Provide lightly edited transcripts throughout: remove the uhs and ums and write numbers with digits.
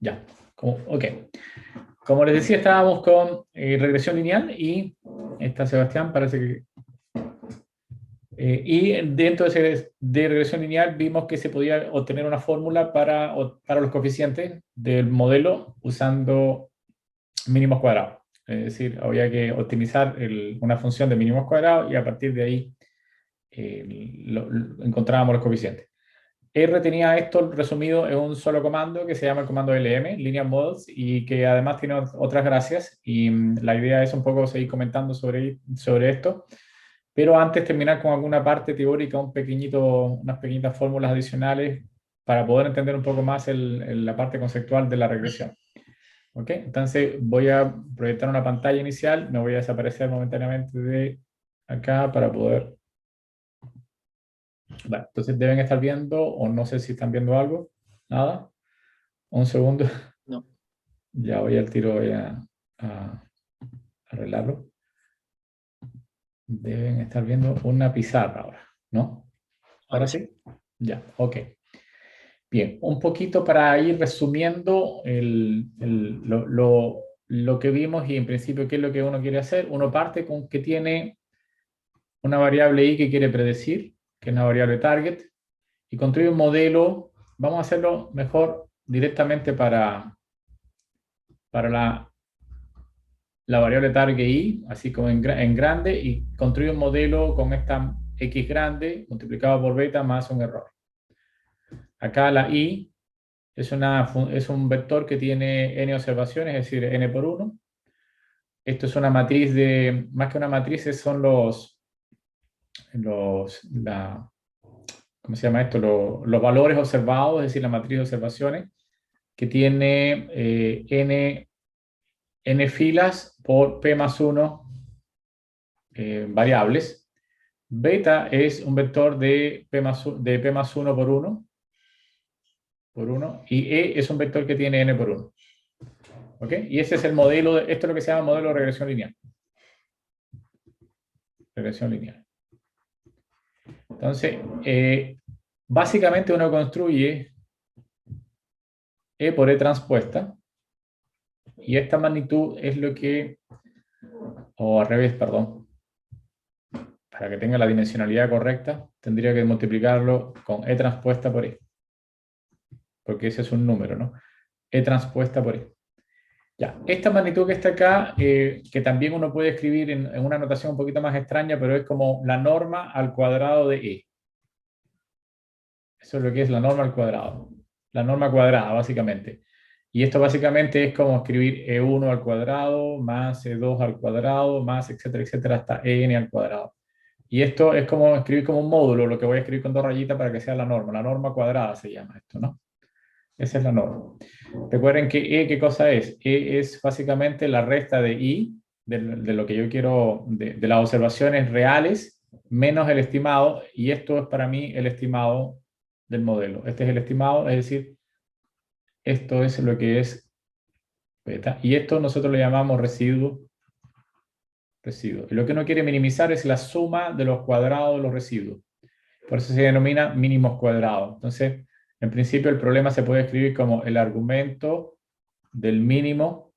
Ya, ok. Como les decía, estábamos con regresión lineal y está Sebastián, parece que... y dentro de regresión lineal vimos que se podía obtener una fórmula para los coeficientes del modelo usando mínimos cuadrados. Es decir, había que optimizar una función de mínimos cuadrados y a partir de ahí encontrábamos los coeficientes. R tenía esto resumido en un solo comando que se llama el comando LM, Linear Models, y que además tiene otras gracias. Y la idea es un poco seguir comentando sobre esto, pero antes terminar con alguna parte teórica, unas pequeñitas fórmulas adicionales para poder entender un poco más la parte conceptual de la regresión. ¿Ok? Entonces voy a proyectar una pantalla inicial, me voy a desaparecer momentáneamente de acá para poder... Bueno, entonces deben estar viendo, o no sé si están viendo algo, nada. Un segundo, No. ya voy al tiro, voy a arreglarlo. Deben estar viendo una pizarra ahora, ¿no? ¿Ahora sí? Ya, ok. Bien, un poquito para ir resumiendo lo que vimos y en principio qué es lo que uno quiere hacer. Uno parte con que tiene una variable i que quiere predecir, que es una variable target, y construye un modelo. Vamos a hacerlo mejor directamente para la variable target i, así como en grande, y construye un modelo con esta x grande multiplicado por beta más un error. Acá la i es un vector que tiene n observaciones, es decir, n por 1. Esto es una matriz más que una matriz, son ¿cómo se llama esto? Los valores observados, es decir, la matriz de observaciones, que tiene n filas por p más 1 variables. Beta es un vector de p más 1 por 1, y e es un vector que tiene n por 1. ¿Ok? Y ese es el modelo, esto es lo que se llama modelo de regresión lineal. Regresión lineal. Entonces, básicamente uno construye e por e transpuesta, y esta magnitud es lo que, o al revés, perdón, para que tenga la dimensionalidad correcta, tendría que multiplicarlo con e transpuesta por e, porque ese es un número, ¿no? E transpuesta por e. Ya, esta magnitud que está acá, que también uno puede escribir en una notación un poquito más extraña, pero es como la norma al cuadrado de e. Eso es lo que es la norma al cuadrado. La norma cuadrada, básicamente. Y esto básicamente es como escribir e1 al cuadrado, más e2 al cuadrado, más etcétera, etcétera, hasta en al cuadrado. Y esto es como escribir como un módulo, lo que voy a escribir con dos rayitas para que sea la norma. La norma cuadrada se llama esto, ¿no? Esa es la norma. Recuerden que ¿qué cosa es? Es básicamente la resta de i, de lo que yo quiero, de las observaciones reales, menos el estimado, y esto es para mí el estimado del modelo. Este es el estimado, es decir, esto es lo que es beta, y esto nosotros lo llamamos residuo. Y lo que uno quiere minimizar es la suma de los cuadrados de los residuos. Por eso se denomina mínimos cuadrados. Entonces, en principio el problema se puede escribir como el argumento del mínimo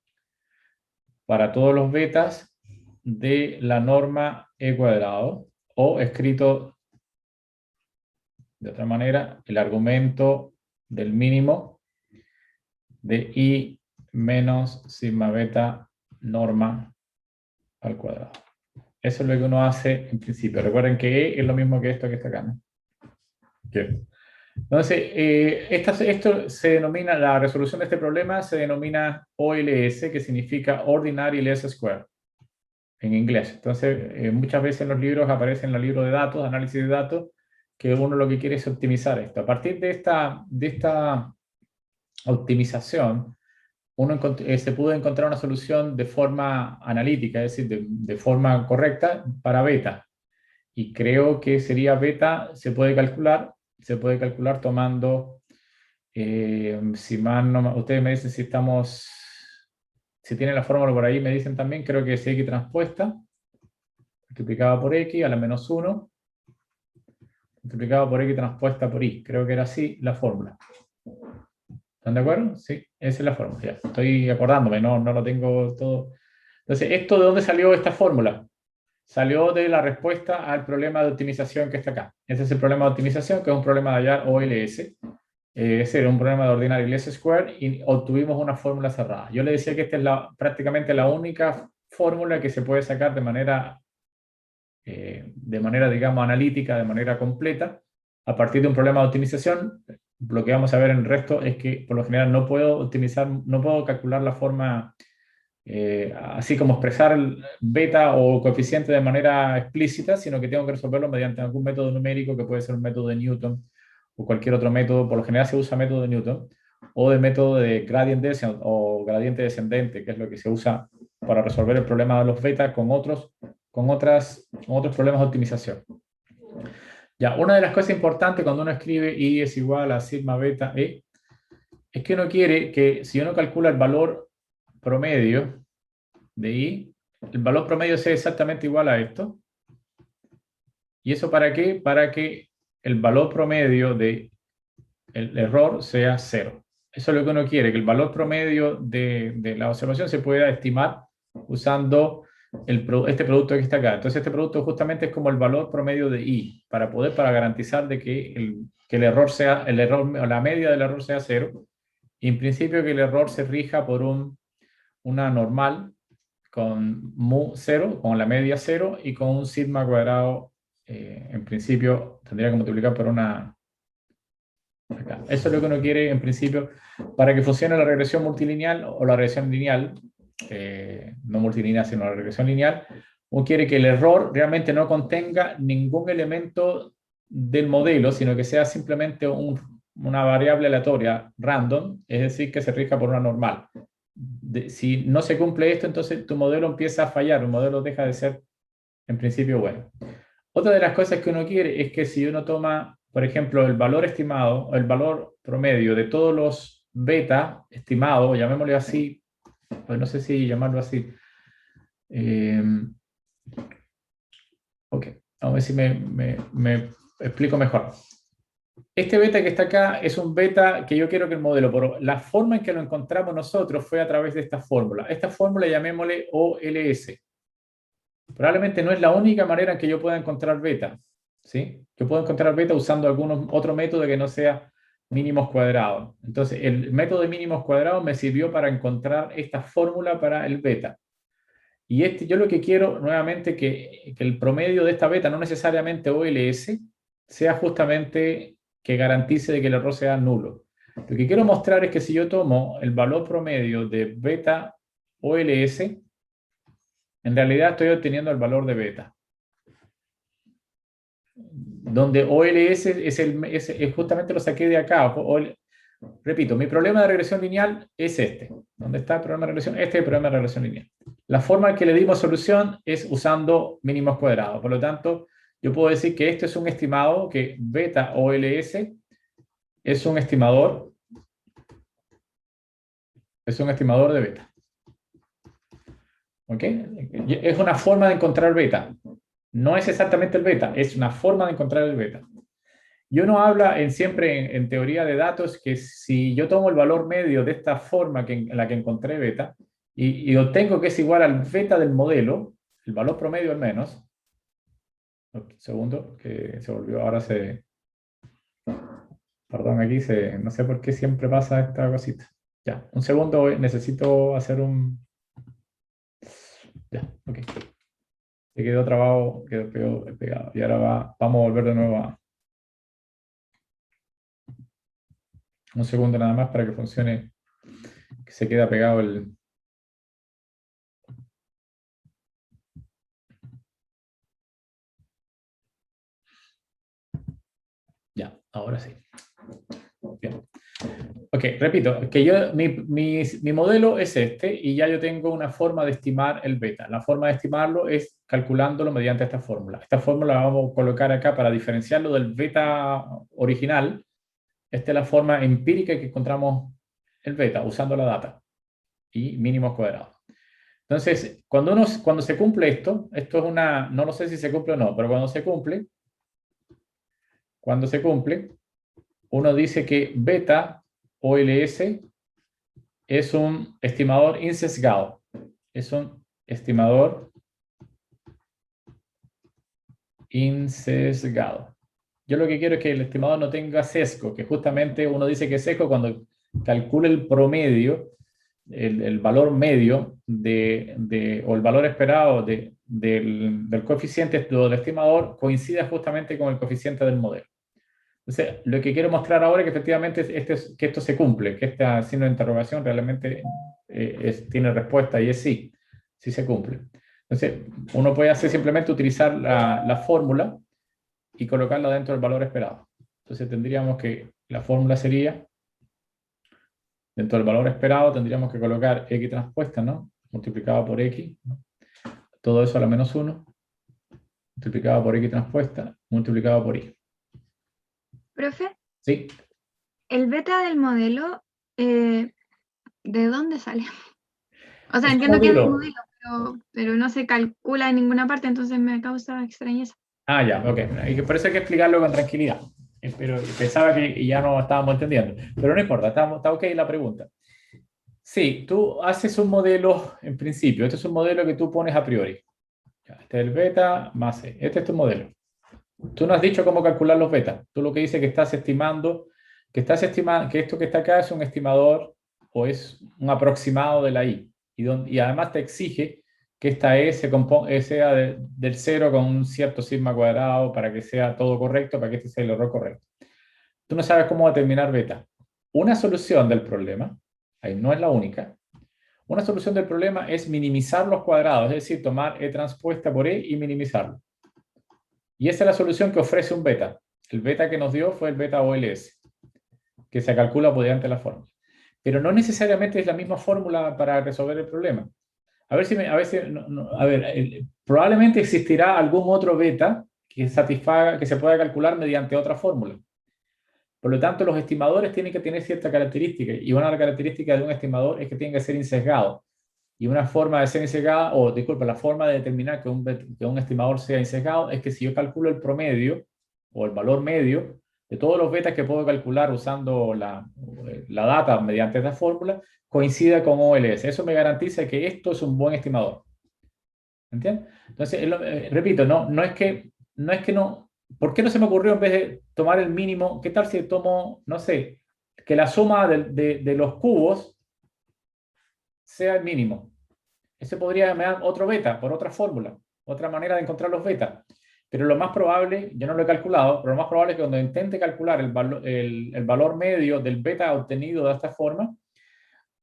para todos los betas de la norma e cuadrado, o escrito de otra manera, el argumento del mínimo de i menos sigma beta norma al cuadrado. Eso es lo que uno hace en principio. Recuerden que e es lo mismo que esto que está acá, ¿no? Bien. Entonces, esto se denomina, la resolución de este problema se denomina OLS, que significa Ordinary Least Square, en inglés. Entonces, muchas veces en los libros aparece en el libro de datos, análisis de datos, que uno lo que quiere es optimizar esto. A partir de esta optimización, se pudo encontrar una solución de forma analítica, es decir, de forma correcta para beta. Y creo que sería beta, se puede calcular tomando, si más no, ustedes me dicen si tienen la fórmula por ahí, me dicen también, creo que es x transpuesta, multiplicada por x a la menos 1, multiplicado por x transpuesta por y. Creo que era así la fórmula. ¿Están de acuerdo? Sí, esa es la fórmula. Ya, estoy acordándome, no lo tengo todo. Entonces, ¿esto de dónde salió esta fórmula? Salió de la respuesta al problema de optimización que está acá. Ese es el problema de optimización, que es un problema de hallar OLS. Ese era un problema de ordenar el S-square y obtuvimos una fórmula cerrada. Yo le decía que esta es prácticamente la única fórmula que se puede sacar de manera, digamos, analítica, de manera completa, a partir de un problema de optimización. Lo que vamos a ver en el resto es que, por lo general, no puedo optimizar, no puedo calcular la forma, así como expresar el beta o coeficiente de manera explícita, sino que tengo que resolverlo mediante algún método numérico, que puede ser un método de Newton o cualquier otro método. Por lo general se usa método de Newton o de método de gradient descent o gradiente descendente, que es lo que se usa para resolver el problema de los beta con otros problemas de optimización. Ya, una de las cosas importantes cuando uno escribe I es igual a sigma beta E, es que uno quiere que si uno calcula el valor promedio de I, el valor promedio sea exactamente igual a esto. ¿Y eso para qué? Para que el valor promedio de el error sea 0. Eso es lo que uno quiere, que el valor promedio de la observación se pueda estimar usando este producto que está acá. Entonces este producto justamente es como el valor promedio de I, para garantizar de que el error sea, la media del error sea 0. Y en principio que el error se rija por una normal con mu 0, con la media 0 y con un sigma cuadrado, en principio tendría que multiplicar por una acá. Eso es lo que uno quiere en principio para que funcione la regresión multilineal o la regresión lineal, no multilineal sino la regresión lineal. Uno quiere que el error realmente no contenga ningún elemento del modelo, sino que sea simplemente una variable aleatoria, random, es decir, que se rija por una normal. Si no se cumple esto, entonces tu modelo empieza a fallar, un modelo deja de ser en principio bueno. Otra de las cosas que uno quiere es que si uno toma, por ejemplo, el valor estimado, o el valor promedio de todos los beta estimados, llamémosle así, pues no sé si llamarlo así. Ok, vamos a ver si me explico mejor. Este beta que está acá es un beta que yo quiero que el modelo, pero la forma en que lo encontramos nosotros fue a través de esta fórmula. Esta fórmula llamémosle OLS. Probablemente no es la única manera en que yo pueda encontrar beta, ¿sí? Yo puedo encontrar beta usando algún otro método que no sea mínimos cuadrados. Entonces, el método de mínimos cuadrados me sirvió para encontrar esta fórmula para el beta. Y yo lo que quiero, nuevamente, que el promedio de esta beta, no necesariamente OLS, sea justamente que garantice de que el error sea nulo. Lo que quiero mostrar es que si yo tomo el valor promedio de beta OLS, en realidad estoy obteniendo el valor de beta. Donde OLS es justamente lo saqué de acá. Repito, mi problema de regresión lineal es este. ¿Dónde está el problema de regresión? Este es el problema de regresión lineal. La forma en que le dimos solución es usando mínimos cuadrados. Por lo tanto, yo puedo decir que este es un estimado, que beta OLS es un estimador de beta. ¿Ok? Es una forma de encontrar beta. No es exactamente el beta, es una forma de encontrar el beta. Y uno habla siempre en teoría de datos que si yo tomo el valor medio de esta forma en la que encontré beta y obtengo que es igual al beta del modelo, el valor promedio al menos, un segundo, que se volvió, perdón, aquí no sé por qué siempre pasa esta cosita. Ya, un segundo, necesito hacer ya, ok. Se quedó trabado, quedó pegado. Y ahora vamos a volver de nuevo un segundo nada más para que funcione, que se queda pegado el... Ya, ahora sí. Bien. Ok, repito, que mi modelo es este y ya yo tengo una forma de estimar el beta. La forma de estimarlo es calculándolo mediante esta fórmula. Esta fórmula la vamos a colocar acá para diferenciarlo del beta original. Esta es la forma empírica que encontramos el beta usando la data y mínimos cuadrados. Entonces, cuando se cumple esto es una, no lo sé si se cumple o no, pero cuando se cumple, uno dice que beta OLS es un estimador insesgado. Es un estimador insesgado. Yo lo que quiero es que el estimador no tenga sesgo, que justamente uno dice que es sesgo cuando calcula el promedio, el valor medio o el valor esperado del coeficiente del estimador coincida justamente con el coeficiente del modelo. Entonces, lo que quiero mostrar ahora es que efectivamente que esto se cumple, que este signo de interrogación realmente tiene respuesta y es sí, sí se cumple. Entonces, uno puede hacer simplemente utilizar la fórmula y colocarla dentro del valor esperado. Entonces, tendríamos que, la fórmula sería, dentro del valor esperado, tendríamos que colocar x transpuesta, ¿no? Multiplicado por x, ¿no? Todo eso a la menos 1, multiplicado por x transpuesta, multiplicado por y. Profe, ¿Sí? el beta del modelo, ¿de dónde sale? O sea, Es un entiendo que es un modelo. modelo, pero no se calcula en ninguna parte, entonces me causa extrañeza. Ah, ya, ok. Por eso hay que explicarlo con tranquilidad. Pero pensaba que ya no estábamos entendiendo. Pero no importa, está ok la pregunta. Sí, tú haces un modelo en principio. Este es un modelo que tú pones a priori. Ya, este es el beta más C. Este es tu modelo. Tú no has dicho cómo calcular los betas. Tú lo que dices que estás estimando, que esto que está acá es un estimador o es un aproximado de la I. Y además te exige que esta E sea del cero con un cierto sigma cuadrado para que sea todo correcto, para que este sea el error correcto. Tú no sabes cómo determinar beta. Una solución del problema, ahí no es la única, una solución del problema es minimizar los cuadrados, es decir, tomar E transpuesta por E y minimizarlo. Y esa es la solución que ofrece un beta. El beta que nos dio fue el beta OLS, que se calcula mediante la fórmula. Pero no necesariamente es la misma fórmula para resolver el problema. A ver si probablemente existirá algún otro beta que satisfaga, que se pueda calcular mediante otra fórmula. Por lo tanto, los estimadores tienen que tener cierta característica, y una de las características de un estimador es que tiene que ser insesgado. Y una forma de ser insesgado, o disculpa, la forma de determinar que un estimador sea insesgado es que si yo calculo el promedio o el valor medio de todos los betas que puedo calcular usando la data mediante esta fórmula, coincida con OLS. Eso me garantiza que esto es un buen estimador. ¿Entiendes? Entonces, repito, no, ¿por qué no se me ocurrió en vez de tomar el mínimo? ¿Qué tal si tomo, no sé, que la suma de los cubos sea el mínimo? Ese podría me dar otro beta por otra fórmula, otra manera de encontrar los betas. Pero lo más probable, yo no lo he calculado, pero lo más probable es que cuando intente calcular el valor medio del beta obtenido de esta forma,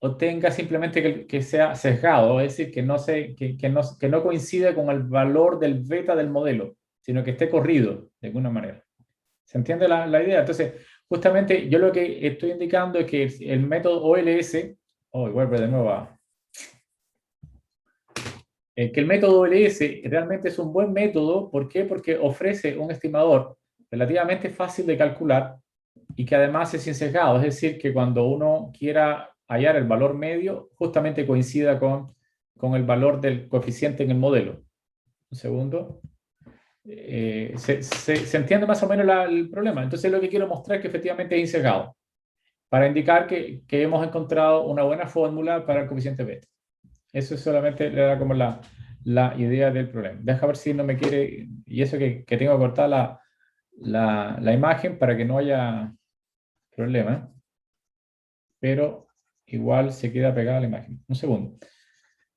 obtenga simplemente que sea sesgado, es decir, que no coincide con el valor del beta del modelo, sino que esté corrido de alguna manera. ¿Se entiende la idea? Entonces, justamente yo lo que estoy indicando es que el método OLS, vuelve de nuevo que el método OLS realmente es un buen método. ¿Por qué? Porque ofrece un estimador relativamente fácil de calcular y que además es insesgado, es decir, que cuando uno quiera hallar el valor medio, justamente coincida con el valor del coeficiente en el modelo. Un segundo. Se entiende más o menos el problema. Entonces lo que quiero mostrar es que efectivamente es insesgado, para indicar que hemos encontrado una buena fórmula para el coeficiente beta. Eso solamente le da como la idea del problema. Deja ver si no me quiere, y eso que tengo que cortar la imagen para que no haya problema, pero igual se queda pegada la imagen. Un segundo.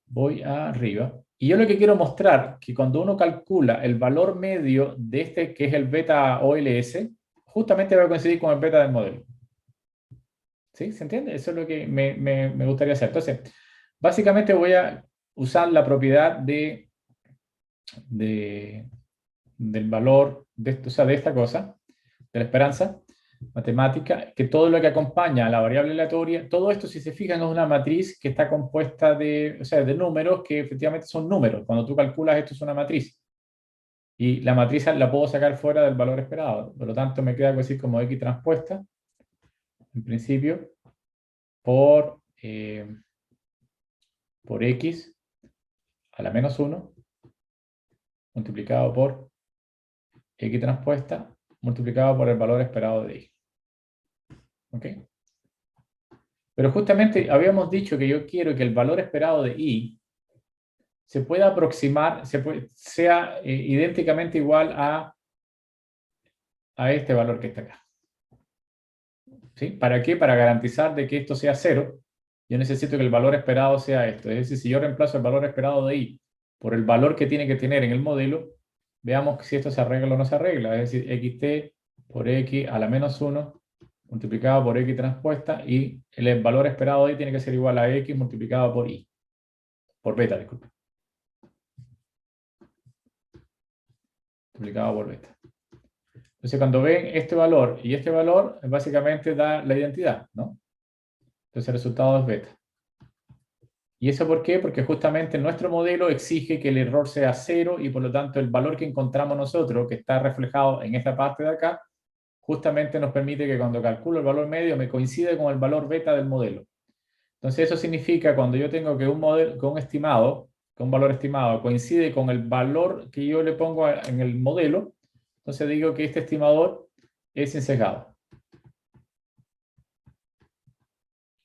Voy arriba. Y yo lo que quiero mostrar, que cuando uno calcula el valor medio de este, que es el beta OLS, justamente va a coincidir con el beta del modelo. ¿Sí? ¿Se entiende? Eso es lo que me gustaría hacer. Entonces, básicamente voy a usar la propiedad del valor de esto, o sea, de esta cosa, de la esperanza matemática, que todo lo que acompaña a la variable aleatoria, todo esto, si se fijan, es una matriz que está compuesta o sea, de números que efectivamente son números. Cuando tú calculas esto es una matriz. Y la matriz la puedo sacar fuera del valor esperado. Por lo tanto, me queda algo así como x transpuesta, en principio, por, eh, por x a la menos 1, multiplicado por x transpuesta, multiplicado por el valor esperado de y. ¿Ok? Pero justamente habíamos dicho que yo quiero que el valor esperado de I se pueda aproximar, sea idénticamente igual a este valor que está acá. ¿Sí? ¿Para qué? Para garantizar de que esto sea 0, yo necesito que el valor esperado sea esto. Es decir, si yo reemplazo el valor esperado de I por el valor que tiene que tener en el modelo, veamos si esto se arregla o no se arregla. Es decir, xt por x a la menos 1 multiplicado por x transpuesta, y el valor esperado de I tiene que ser igual a x multiplicado por I. Por beta, disculpe. Multiplicado por beta. Entonces, cuando ven este valor y este valor, básicamente da la identidad, ¿no? Entonces, el resultado es beta. ¿Y eso por qué? Porque justamente nuestro modelo exige que el error sea 0 y por lo tanto el valor que encontramos nosotros, que está reflejado en esta parte de acá, justamente nos permite que cuando calculo el valor medio me coincide con el valor beta del modelo. Entonces eso significa cuando yo tengo que un modelo, que un estimado, que un valor estimado coincide con el valor que yo le pongo en el modelo, entonces digo que este estimador es insesgado.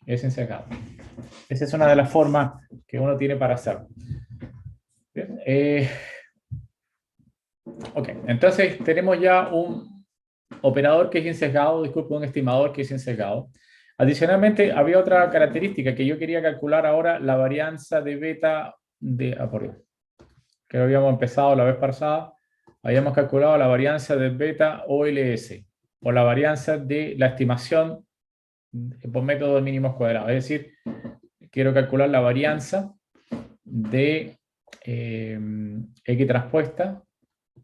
Es insesgado. Esa es una de las formas que uno tiene para hacerlo. Bien, ok, entonces tenemos ya un operador que es insesgado, disculpe, un estimador que es insesgado. Adicionalmente, había otra característica que yo quería calcular ahora, la varianza de beta de... por Dios, que habíamos empezado la vez pasada, habíamos calculado la varianza de beta OLS, o la varianza de la estimación por método de mínimos cuadrados. Es decir, quiero calcular la varianza de x transpuesta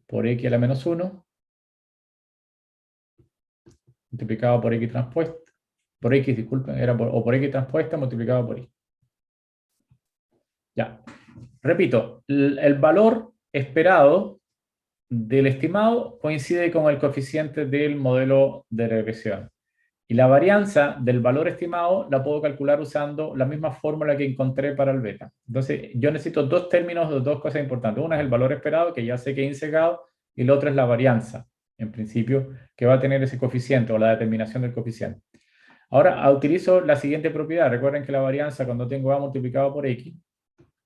por x a la menos 1 multiplicado por x transpuesta, por x, disculpen, o por x transpuesta multiplicado por y. Ya. Repito, el valor esperado del estimado coincide con el coeficiente del modelo de regresión. Y la varianza del valor estimado la puedo calcular usando la misma fórmula que encontré para el beta. Entonces, yo necesito dos términos, dos cosas importantes. Una es el valor esperado, que ya sé que es insesgado, y el otro es la varianza, en principio, que va a tener ese coeficiente o la determinación del coeficiente. Ahora, utilizo la siguiente propiedad. Recuerden que la varianza, cuando tengo A multiplicado por X,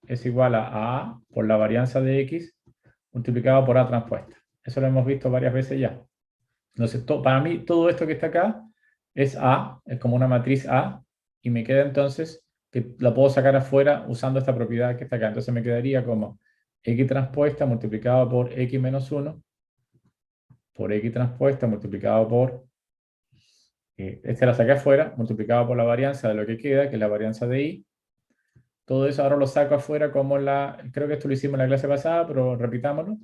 es igual a A por la varianza de X multiplicado por A transpuesta. Eso lo hemos visto varias veces ya. Entonces, para mí, todo esto que está acá es A, es como una matriz A, y me queda entonces que la puedo sacar afuera usando esta propiedad que está acá. Entonces me quedaría como X transpuesta multiplicado por X menos 1 por X transpuesta multiplicado por, este la saqué afuera, multiplicado por la varianza de lo que queda, que es la varianza de Y. Todo eso ahora lo saco afuera como creo que esto lo hicimos en la clase pasada, pero repitámoslo,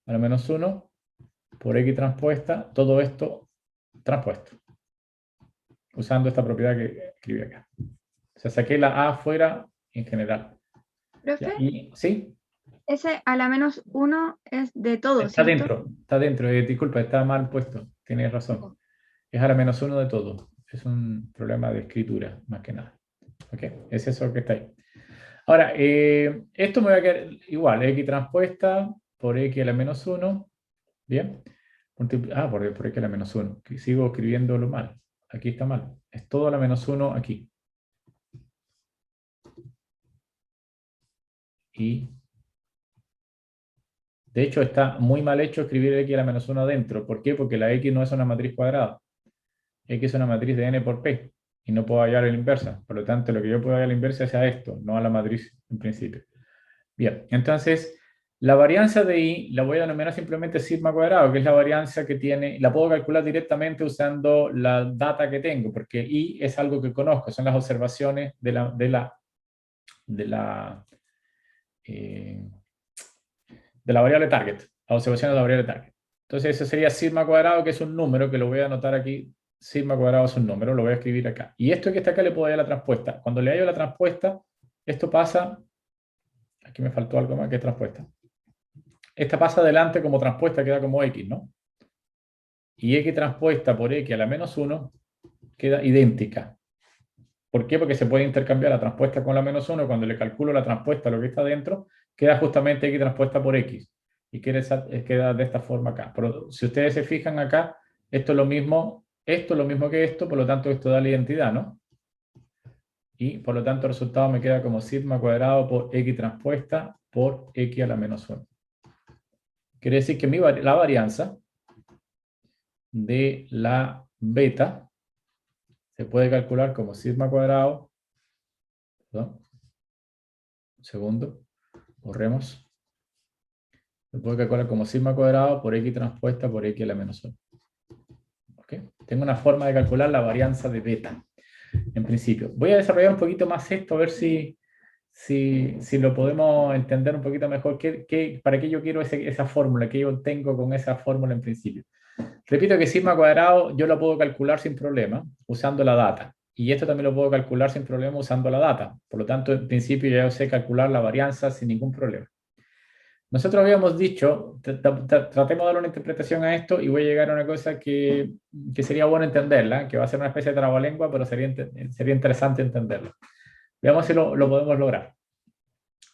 a la menos 1 por X transpuesta, todo esto transpuesto, usando esta propiedad que escribí acá. O sea, saqué la A afuera en general. Profe, ¿sí? ese a la menos 1 es de todo, Está ¿cierto? dentro, disculpa, está mal puesto, tienes razón. Es a la menos 1 de todo. Es un problema de escritura, más que nada. Ok, es eso que está ahí. Ahora, esto me va a quedar igual, X transpuesta por X a la menos 1. Bien. Por X a la menos 1. Sigo escribiéndolo mal. Aquí está mal. Es todo a la menos 1 aquí. Y de hecho está muy mal hecho escribir X a la menos 1 adentro. ¿Por qué? Porque la X no es una matriz cuadrada. X es una matriz de n por p. Y no puedo hallar la inversa. Por lo tanto, lo que yo puedo hallar la inversa es a esto, no a la matriz en principio. Bien, entonces la varianza de I la voy a denominar simplemente sigma cuadrado, que es la varianza que tiene, la puedo calcular directamente usando la data que tengo, porque I es algo que conozco, son las observaciones de la variable target, las observaciones de la variable target. Entonces eso sería sigma cuadrado, que es un número, que lo voy a anotar aquí. Sigma cuadrado es un número, lo voy a escribir acá. Y esto que está acá le puedo dar la transpuesta. Cuando le hallo la transpuesta, esto pasa, aquí me faltó algo más que transpuesta. Esta pasa adelante como transpuesta, queda como X, ¿no? Y X transpuesta por X a la menos 1 queda idéntica. ¿Por qué? Porque se puede intercambiar la transpuesta con la menos 1. Cuando le calculo la transpuesta a lo que está dentro, queda justamente X transpuesta por X. Y queda de esta forma acá. Pero si ustedes se fijan acá, esto es lo mismo que esto, por lo tanto esto da la identidad, ¿no? Y por lo tanto el resultado me queda como sigma cuadrado por x transpuesta por x a la menos 1. Quiere decir que la varianza de la beta se puede calcular como sigma cuadrado, perdón, un segundo, borremos, se puede calcular como sigma cuadrado por x transpuesta por x a la menos 1. ¿Okay? Tengo una forma de calcular la varianza de beta, en principio. Voy a desarrollar un poquito más esto, a ver si lo podemos entender un poquito mejor. ¿Para qué yo quiero esa fórmula? ¿Qué yo tengo con esa fórmula en principio? Repito que sigma cuadrado yo lo puedo calcular sin problema usando la data. Y esto también lo puedo calcular sin problema usando la data. Por lo tanto, en principio ya yo sé calcular la varianza sin ningún problema. Nosotros habíamos dicho, tratemos de dar una interpretación a esto y voy a llegar a una cosa que sería bueno entenderla, que va a ser una especie de trabalengua, pero sería interesante entenderlo. Veamos si lo podemos lograr.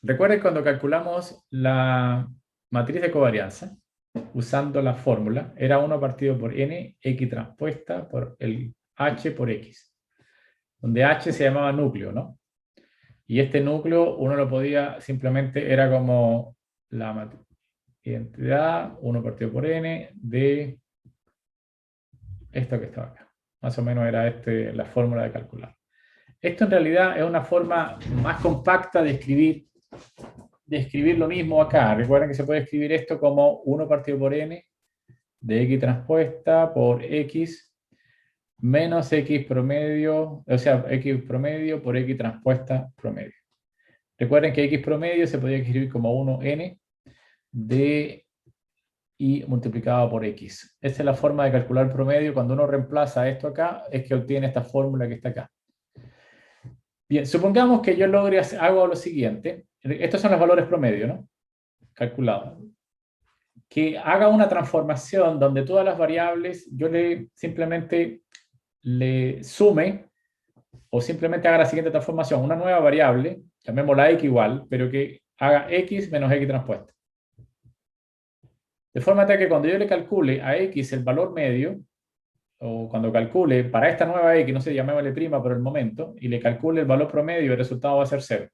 Recuerden cuando calculamos la matriz de covarianza, usando la fórmula, era 1 partido por n, x transpuesta por el h por x, donde h se llamaba núcleo, ¿no? Y este núcleo uno lo podía, simplemente era como la identidad, 1 partido por n, de esto que estaba acá. Más o menos era la fórmula de calcular. Esto en realidad es una forma más compacta de escribir lo mismo acá. Recuerden que se puede escribir esto como 1 partido por n de x transpuesta por x menos x promedio, o sea, x promedio por x transpuesta promedio. Recuerden que x promedio se podría escribir como 1n de y multiplicado por x. Esa es la forma de calcular promedio. Cuando uno reemplaza esto acá, es que obtiene esta fórmula que está acá. Bien, supongamos que yo hago lo siguiente. Estos son los valores promedio, ¿no? Calculados. Que haga una transformación donde todas las variables yo simplemente le sume o simplemente haga la siguiente transformación. Una nueva variable, llamémosla x igual, pero que haga x menos x transpuesta. De forma tal que cuando yo le calcule a x el valor medio, o cuando calcule para esta nueva x, no sé, llamémosle prima por el momento, y le calcule el valor promedio, el resultado va a ser 0.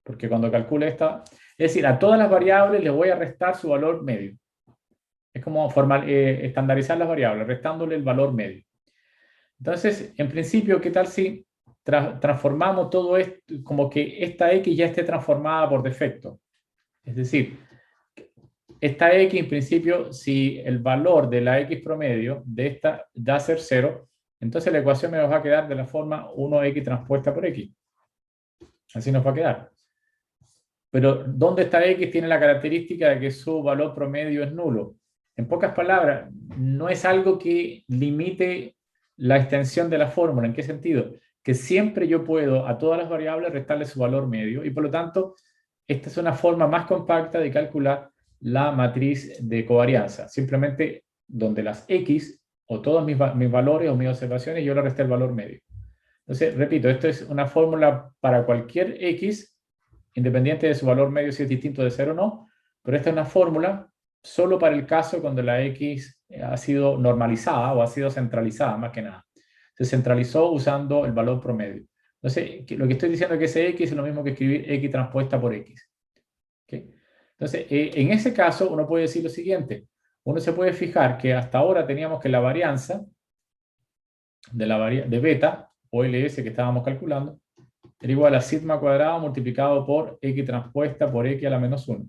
Porque cuando calcule esta, es decir, a todas las variables les voy a restar su valor medio. Es como estandarizar las variables, restándole el valor medio. Entonces, en principio, ¿qué tal si transformamos todo esto, como que esta x ya esté transformada por defecto? Es decir, esta x, en principio, si el valor de la x promedio de esta da a ser 0, entonces la ecuación me va a quedar de la forma 1x transpuesta por x. Así nos va a quedar. Pero donde esta x tiene la característica de que su valor promedio es nulo. En pocas palabras, no es algo que limite la extensión de la fórmula. ¿En qué sentido? Que siempre yo puedo a todas las variables restarle su valor medio y por lo tanto esta es una forma más compacta de calcular la matriz de covarianza. Simplemente donde las x o todos mis valores o mis observaciones yo le resté el valor medio. Entonces, repito, esto es una fórmula para cualquier x independiente de su valor medio si es distinto de 0 o no, pero esta es una fórmula solo para el caso cuando la x ha sido normalizada o ha sido centralizada, más que nada. Se centralizó usando el valor promedio. Entonces, lo que estoy diciendo es que ese x es lo mismo que escribir x transpuesta por x. ¿Okay? Entonces, en ese caso, uno puede decir lo siguiente. Uno se puede fijar que hasta ahora teníamos que la varianza de beta, o LS que estábamos calculando, era igual a sigma cuadrado multiplicado por x transpuesta por x a la menos 1.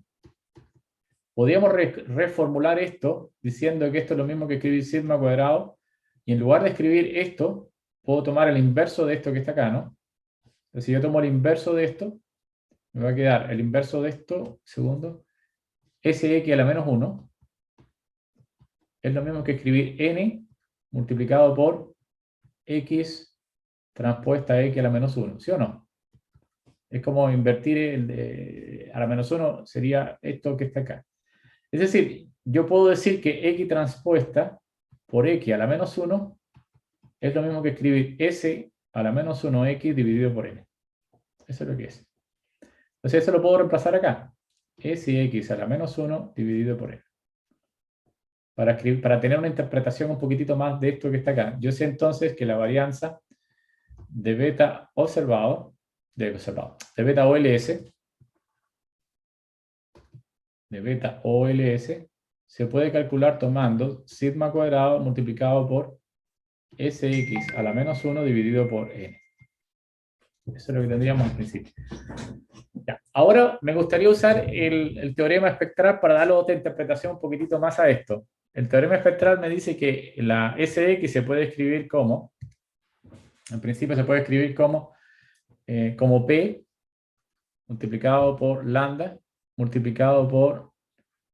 Podríamos reformular esto diciendo que esto es lo mismo que escribir sigma cuadrado, y en lugar de escribir esto, puedo tomar el inverso de esto que está acá, ¿no? Entonces, si yo tomo el inverso de esto, me va a quedar el inverso de esto, segundo, sx a la menos 1, es lo mismo que escribir n multiplicado por x transpuesta a x a la menos 1, ¿sí o no? Es como invertir a la menos 1 sería esto que está acá. Es decir, yo puedo decir que x transpuesta por x a la menos 1 es lo mismo que escribir s a la menos 1x dividido por n. Eso es lo que es. Entonces eso lo puedo reemplazar acá. Sx a la menos 1 dividido por n. Para tener una interpretación un poquitito más de esto que está acá. Yo sé entonces que la varianza de beta observado, de beta OLS, de beta OLS, se puede calcular tomando sigma cuadrado multiplicado por Sx a la menos 1 dividido por n. Eso es lo que tendríamos al principio. Ya. Ahora me gustaría usar el teorema espectral para darle otra interpretación un poquitito más a esto. El teorema espectral me dice que la Sx se puede escribir como, en principio se puede escribir como P multiplicado por lambda multiplicado por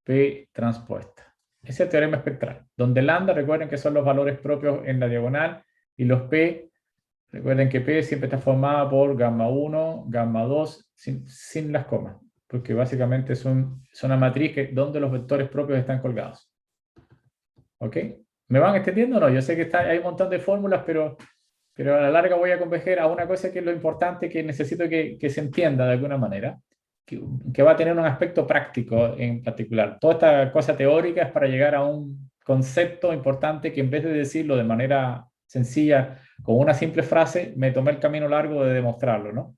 P transpuesta. Ese es el teorema espectral, donde lambda, recuerden que son los valores propios en la diagonal, y los P, recuerden que P siempre está formada por gamma 1, gamma 2, sin las comas, porque básicamente es una matriz donde los vectores propios están colgados. ¿Ok? ¿Me van entendiendo o no? Yo sé que hay un montón de fórmulas, pero a la larga voy a converger a una cosa que es lo importante, que necesito que se entienda de alguna manera, que va a tener un aspecto práctico en particular. Toda esta cosa teórica es para llegar a un concepto importante que, en vez de decirlo de manera sencilla, con una simple frase, me tomé el camino largo de demostrarlo, ¿no?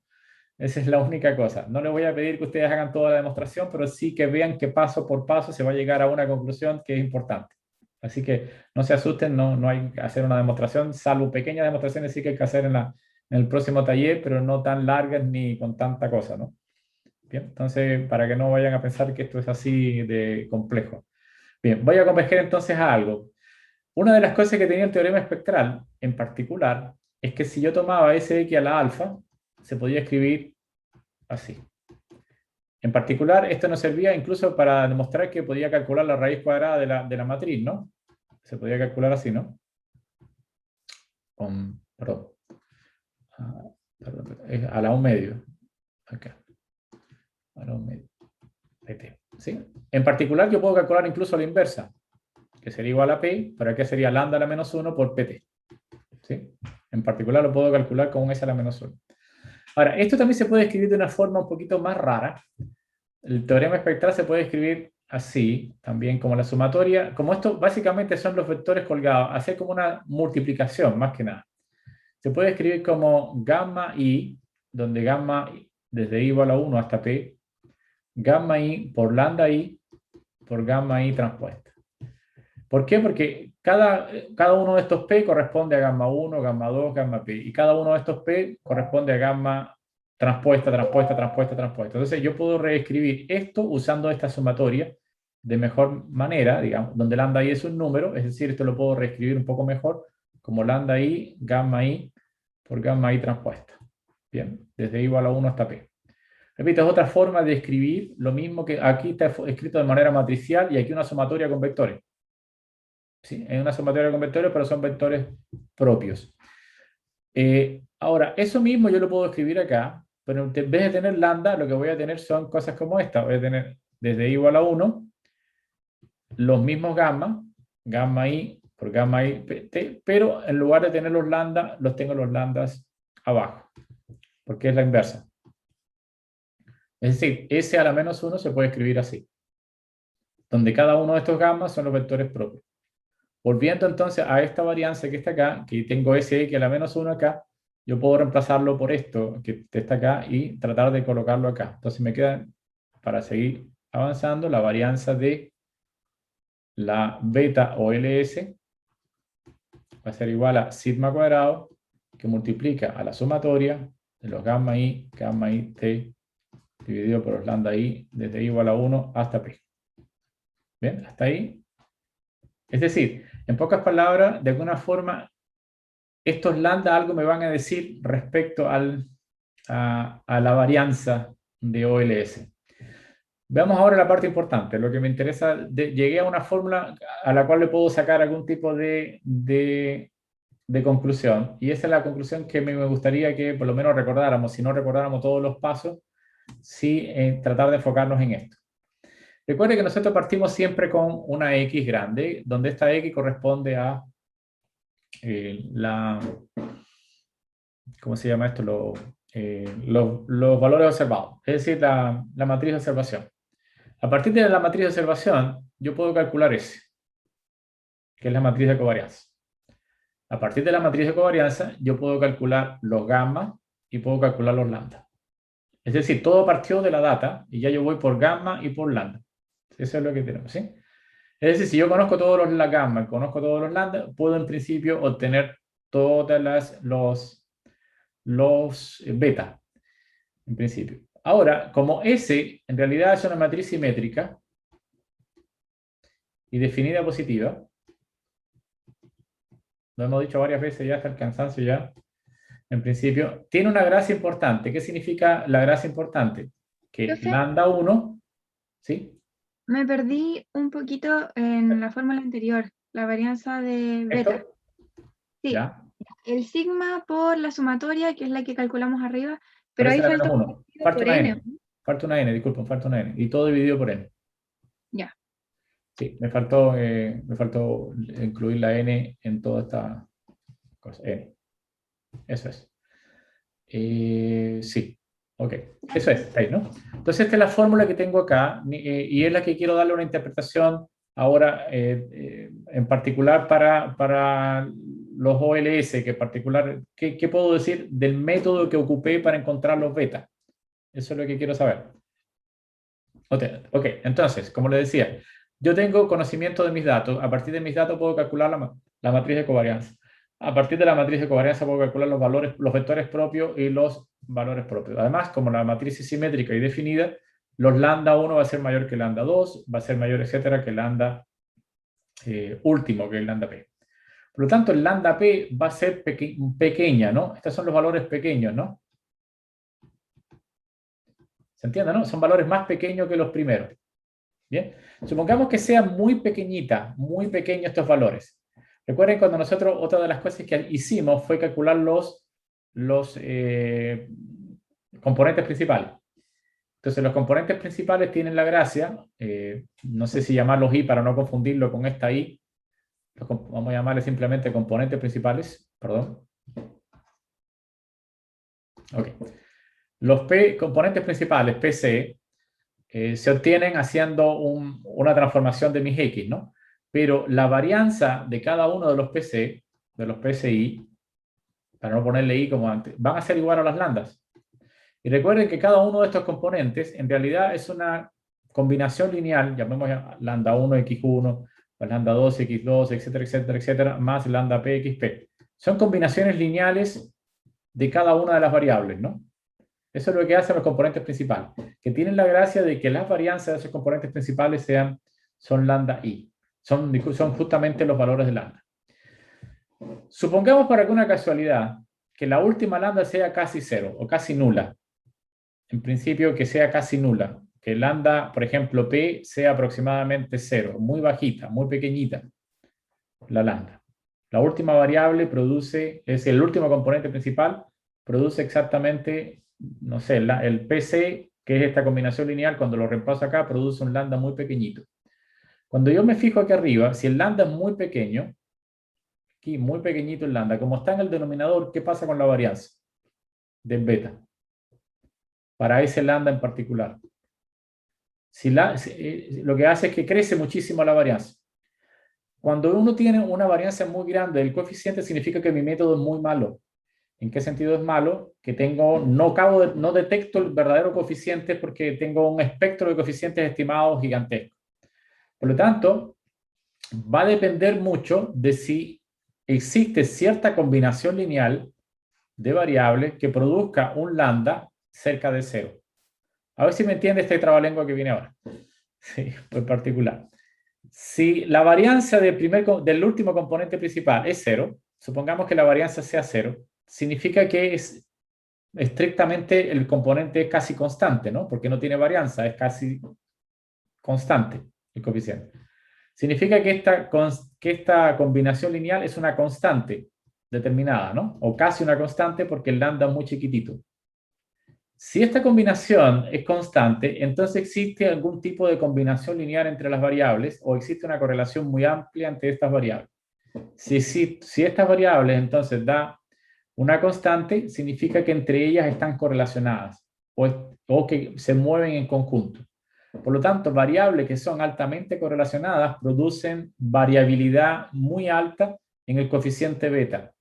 Esa es la única cosa. No les voy a pedir que ustedes hagan toda la demostración, pero sí que vean que paso por paso se va a llegar a una conclusión que es importante. Así que no se asusten, no hay que hacer una demostración, salvo pequeñas demostraciones sí que hay que hacer en el próximo taller, pero no tan largas ni con tanta cosa, ¿no? Bien, entonces, para que no vayan a pensar que esto es así de complejo. Bien, voy a converger entonces a algo. Una de las cosas que tenía el teorema espectral, en particular, es que si yo tomaba Sx a la alfa, se podía escribir así. En particular, esto nos servía incluso para demostrar que podía calcular la raíz cuadrada de la matriz, ¿no? Se podía calcular así, ¿no? Perdón. Es a la 1 medio. Acá. A la 1 medio. PT. ¿Sí? En particular, yo puedo calcular incluso la inversa, que sería igual a P, pero aquí sería lambda a la menos 1 por PT. ¿Sí? En particular, lo puedo calcular con S a la menos 1. Ahora, esto también se puede escribir de una forma un poquito más rara. El teorema espectral se puede escribir así, también como la sumatoria. Como esto básicamente son los vectores colgados, hacer como una multiplicación, más que nada. Se puede escribir como gamma i, donde gamma desde i igual a 1 hasta p, gamma i por lambda i por gamma i transpuesta. ¿Por qué? Porque cada uno de estos p corresponde a gamma 1, gamma 2, gamma p, y cada uno de estos p corresponde a gamma transpuesta, transpuesta, transpuesta, transpuesta. Entonces yo puedo reescribir esto usando esta sumatoria de mejor manera, digamos, donde lambda i es un número, es decir, esto lo puedo reescribir un poco mejor como lambda i, gamma i por gamma i transpuesta. Bien, desde i igual a 1 hasta p. Repito, es otra forma de escribir lo mismo que aquí está escrito de manera matricial y aquí una sumatoria con vectores. ¿Sí? Es una sumatoria con vectores, pero son vectores propios. Ahora, eso mismo yo lo puedo escribir acá, pero en vez de tener lambda, lo que voy a tener son cosas como esta. Voy a tener desde i igual a 1, los mismos gamma, gamma i por gamma i t, pero en lugar de tener los lambda, los tengo los lambdas abajo, porque es la inversa. Es decir, S a la menos 1 se puede escribir así, donde cada uno de estos gammas son los vectores propios. Volviendo entonces a esta varianza que está acá, que tengo Sx a la menos 1 acá, yo puedo reemplazarlo por esto que está acá y tratar de colocarlo acá. Entonces me queda, para seguir avanzando, la varianza de la beta OLS va a ser igual a sigma cuadrado, que multiplica a la sumatoria de los gamma i t dividido por los lambda i desde i igual a 1 hasta p. ¿Bien? Hasta ahí. Es decir, en pocas palabras, de alguna forma, estos lambda algo me van a decir respecto a la varianza de OLS. Veamos ahora la parte importante, lo que me interesa. Llegué a una fórmula a la cual le puedo sacar algún tipo de conclusión, y esa es la conclusión que me gustaría que por lo menos recordáramos, si no recordáramos todos los pasos, sí tratar de enfocarnos en esto. Recuerde que nosotros partimos siempre con una X grande, donde esta X corresponde a ¿cómo se llama esto? Los valores observados, es decir, la matriz de observación. A partir de la matriz de observación, yo puedo calcular S, que es la matriz de covarianza. A partir de la matriz de covarianza, yo puedo calcular los gamma y puedo calcular los lambda. Es decir, todo partió de la data y ya yo voy por gamma y por lambda. Eso es lo que tenemos, ¿sí? Es decir, si yo conozco todos la gamma y conozco todos los lambda, puedo en principio obtener todas los beta, en principio. Ahora, como S en realidad es una matriz simétrica y definida positiva, lo hemos dicho varias veces ya hasta el cansancio ya, en principio, tiene una gracia importante. ¿Qué significa la gracia importante? Que Profe, lambda 1, ¿sí? me perdí un poquito en la fórmula anterior, la varianza de beta. ¿Esto? Sí, ¿Ya? el sigma por la sumatoria, que es la que calculamos arriba, pero Parece ahí la falta menos un 1. partido Falta por una n, n. ¿no? Falta una n, disculpen, falta una n. Y todo dividido por n. Ya. Sí, me faltó incluir la n en toda esta cosa. N. Eso es. Sí. Ok. Eso es, está ahí, ¿no? Entonces, esta es la fórmula que tengo acá y es la que quiero darle una interpretación ahora, en particular para los OLS, que en particular, ¿qué puedo decir del método que ocupé para encontrar los beta? Eso es lo que quiero saber. Ok, entonces, como le decía, yo tengo conocimiento de mis datos. A partir de mis datos puedo calcular la matriz de covarianza. A partir de la matriz de covarianza puedo calcular los valores, los vectores propios y los valores propios. Además, como la matriz es simétrica y definida, los lambda 1 va a ser mayor que lambda 2, va a ser mayor, etcétera, que lambda último, que el lambda p. Por lo tanto, el lambda p va a ser pequeña, ¿no? Estos son los valores pequeños, ¿no? ¿Se entiende, no? Son valores más pequeños que los primeros. Bien, supongamos que sean muy pequeñita, muy pequeños estos valores. Recuerden cuando nosotros, otra de las cosas que hicimos fue calcular los componentes principales. Entonces los componentes principales tienen la gracia, no sé si llamarlos I para no confundirlo con esta I, vamos a llamarle simplemente componentes principales, perdón. Ok. Los componentes principales, PC, se obtienen haciendo una transformación de mis X, ¿no? Pero la varianza de cada uno de los PC, de los PCI, para no ponerle I como antes, van a ser igual a las lambdas. Y recuerden que cada uno de estos componentes en realidad es una combinación lineal, llamemos lambda 1, x1, lambda 2, x2, etcétera, etcétera, etcétera, más lambda p, xp. Son combinaciones lineales de cada una de las variables, ¿no? Eso es lo que hacen los componentes principales, que tienen la gracia de que las varianzas de esos componentes principales son lambda i. Son justamente los valores de lambda. Supongamos para alguna casualidad que la última lambda sea casi cero o casi nula. En principio que sea casi nula. Que lambda, por ejemplo, p sea aproximadamente cero, muy bajita, muy pequeñita, la lambda. La última variable es el último componente principal, produce exactamente, no sé, el PC, que es esta combinación lineal, cuando lo reemplazo acá, produce un lambda muy pequeñito. Cuando yo me fijo aquí arriba, si el lambda es muy pequeño, aquí muy pequeñito el lambda, como está en el denominador, ¿qué pasa con la varianza del beta? Para ese lambda en particular. Lo que hace es que crece muchísimo la varianza. Cuando uno tiene una varianza muy grande del coeficiente, significa que mi método es muy malo. ¿En qué sentido es malo? Que no detecto el verdadero coeficiente porque tengo un espectro de coeficientes estimados gigantesco. Por lo tanto, va a depender mucho de si existe cierta combinación lineal de variables que produzca un lambda cerca de cero. A ver si me entiende este trabalengua que viene ahora. Sí, en particular. Si la varianza del último componente principal es cero, supongamos que la varianza sea cero, significa que es estrictamente el componente es casi constante, ¿no? Porque no tiene varianza, es casi constante el coeficiente. Significa que esta combinación lineal es una constante determinada, ¿no? O casi una constante porque el lambda es muy chiquitito. Si esta combinación es constante, entonces existe algún tipo de combinación lineal entre las variables o existe una correlación muy amplia entre estas variables. Si estas variables entonces da una constante, significa que entre ellas están correlacionadas o que se mueven en conjunto. Por lo tanto, variables que son altamente correlacionadas producen variabilidad muy alta en el coeficiente beta.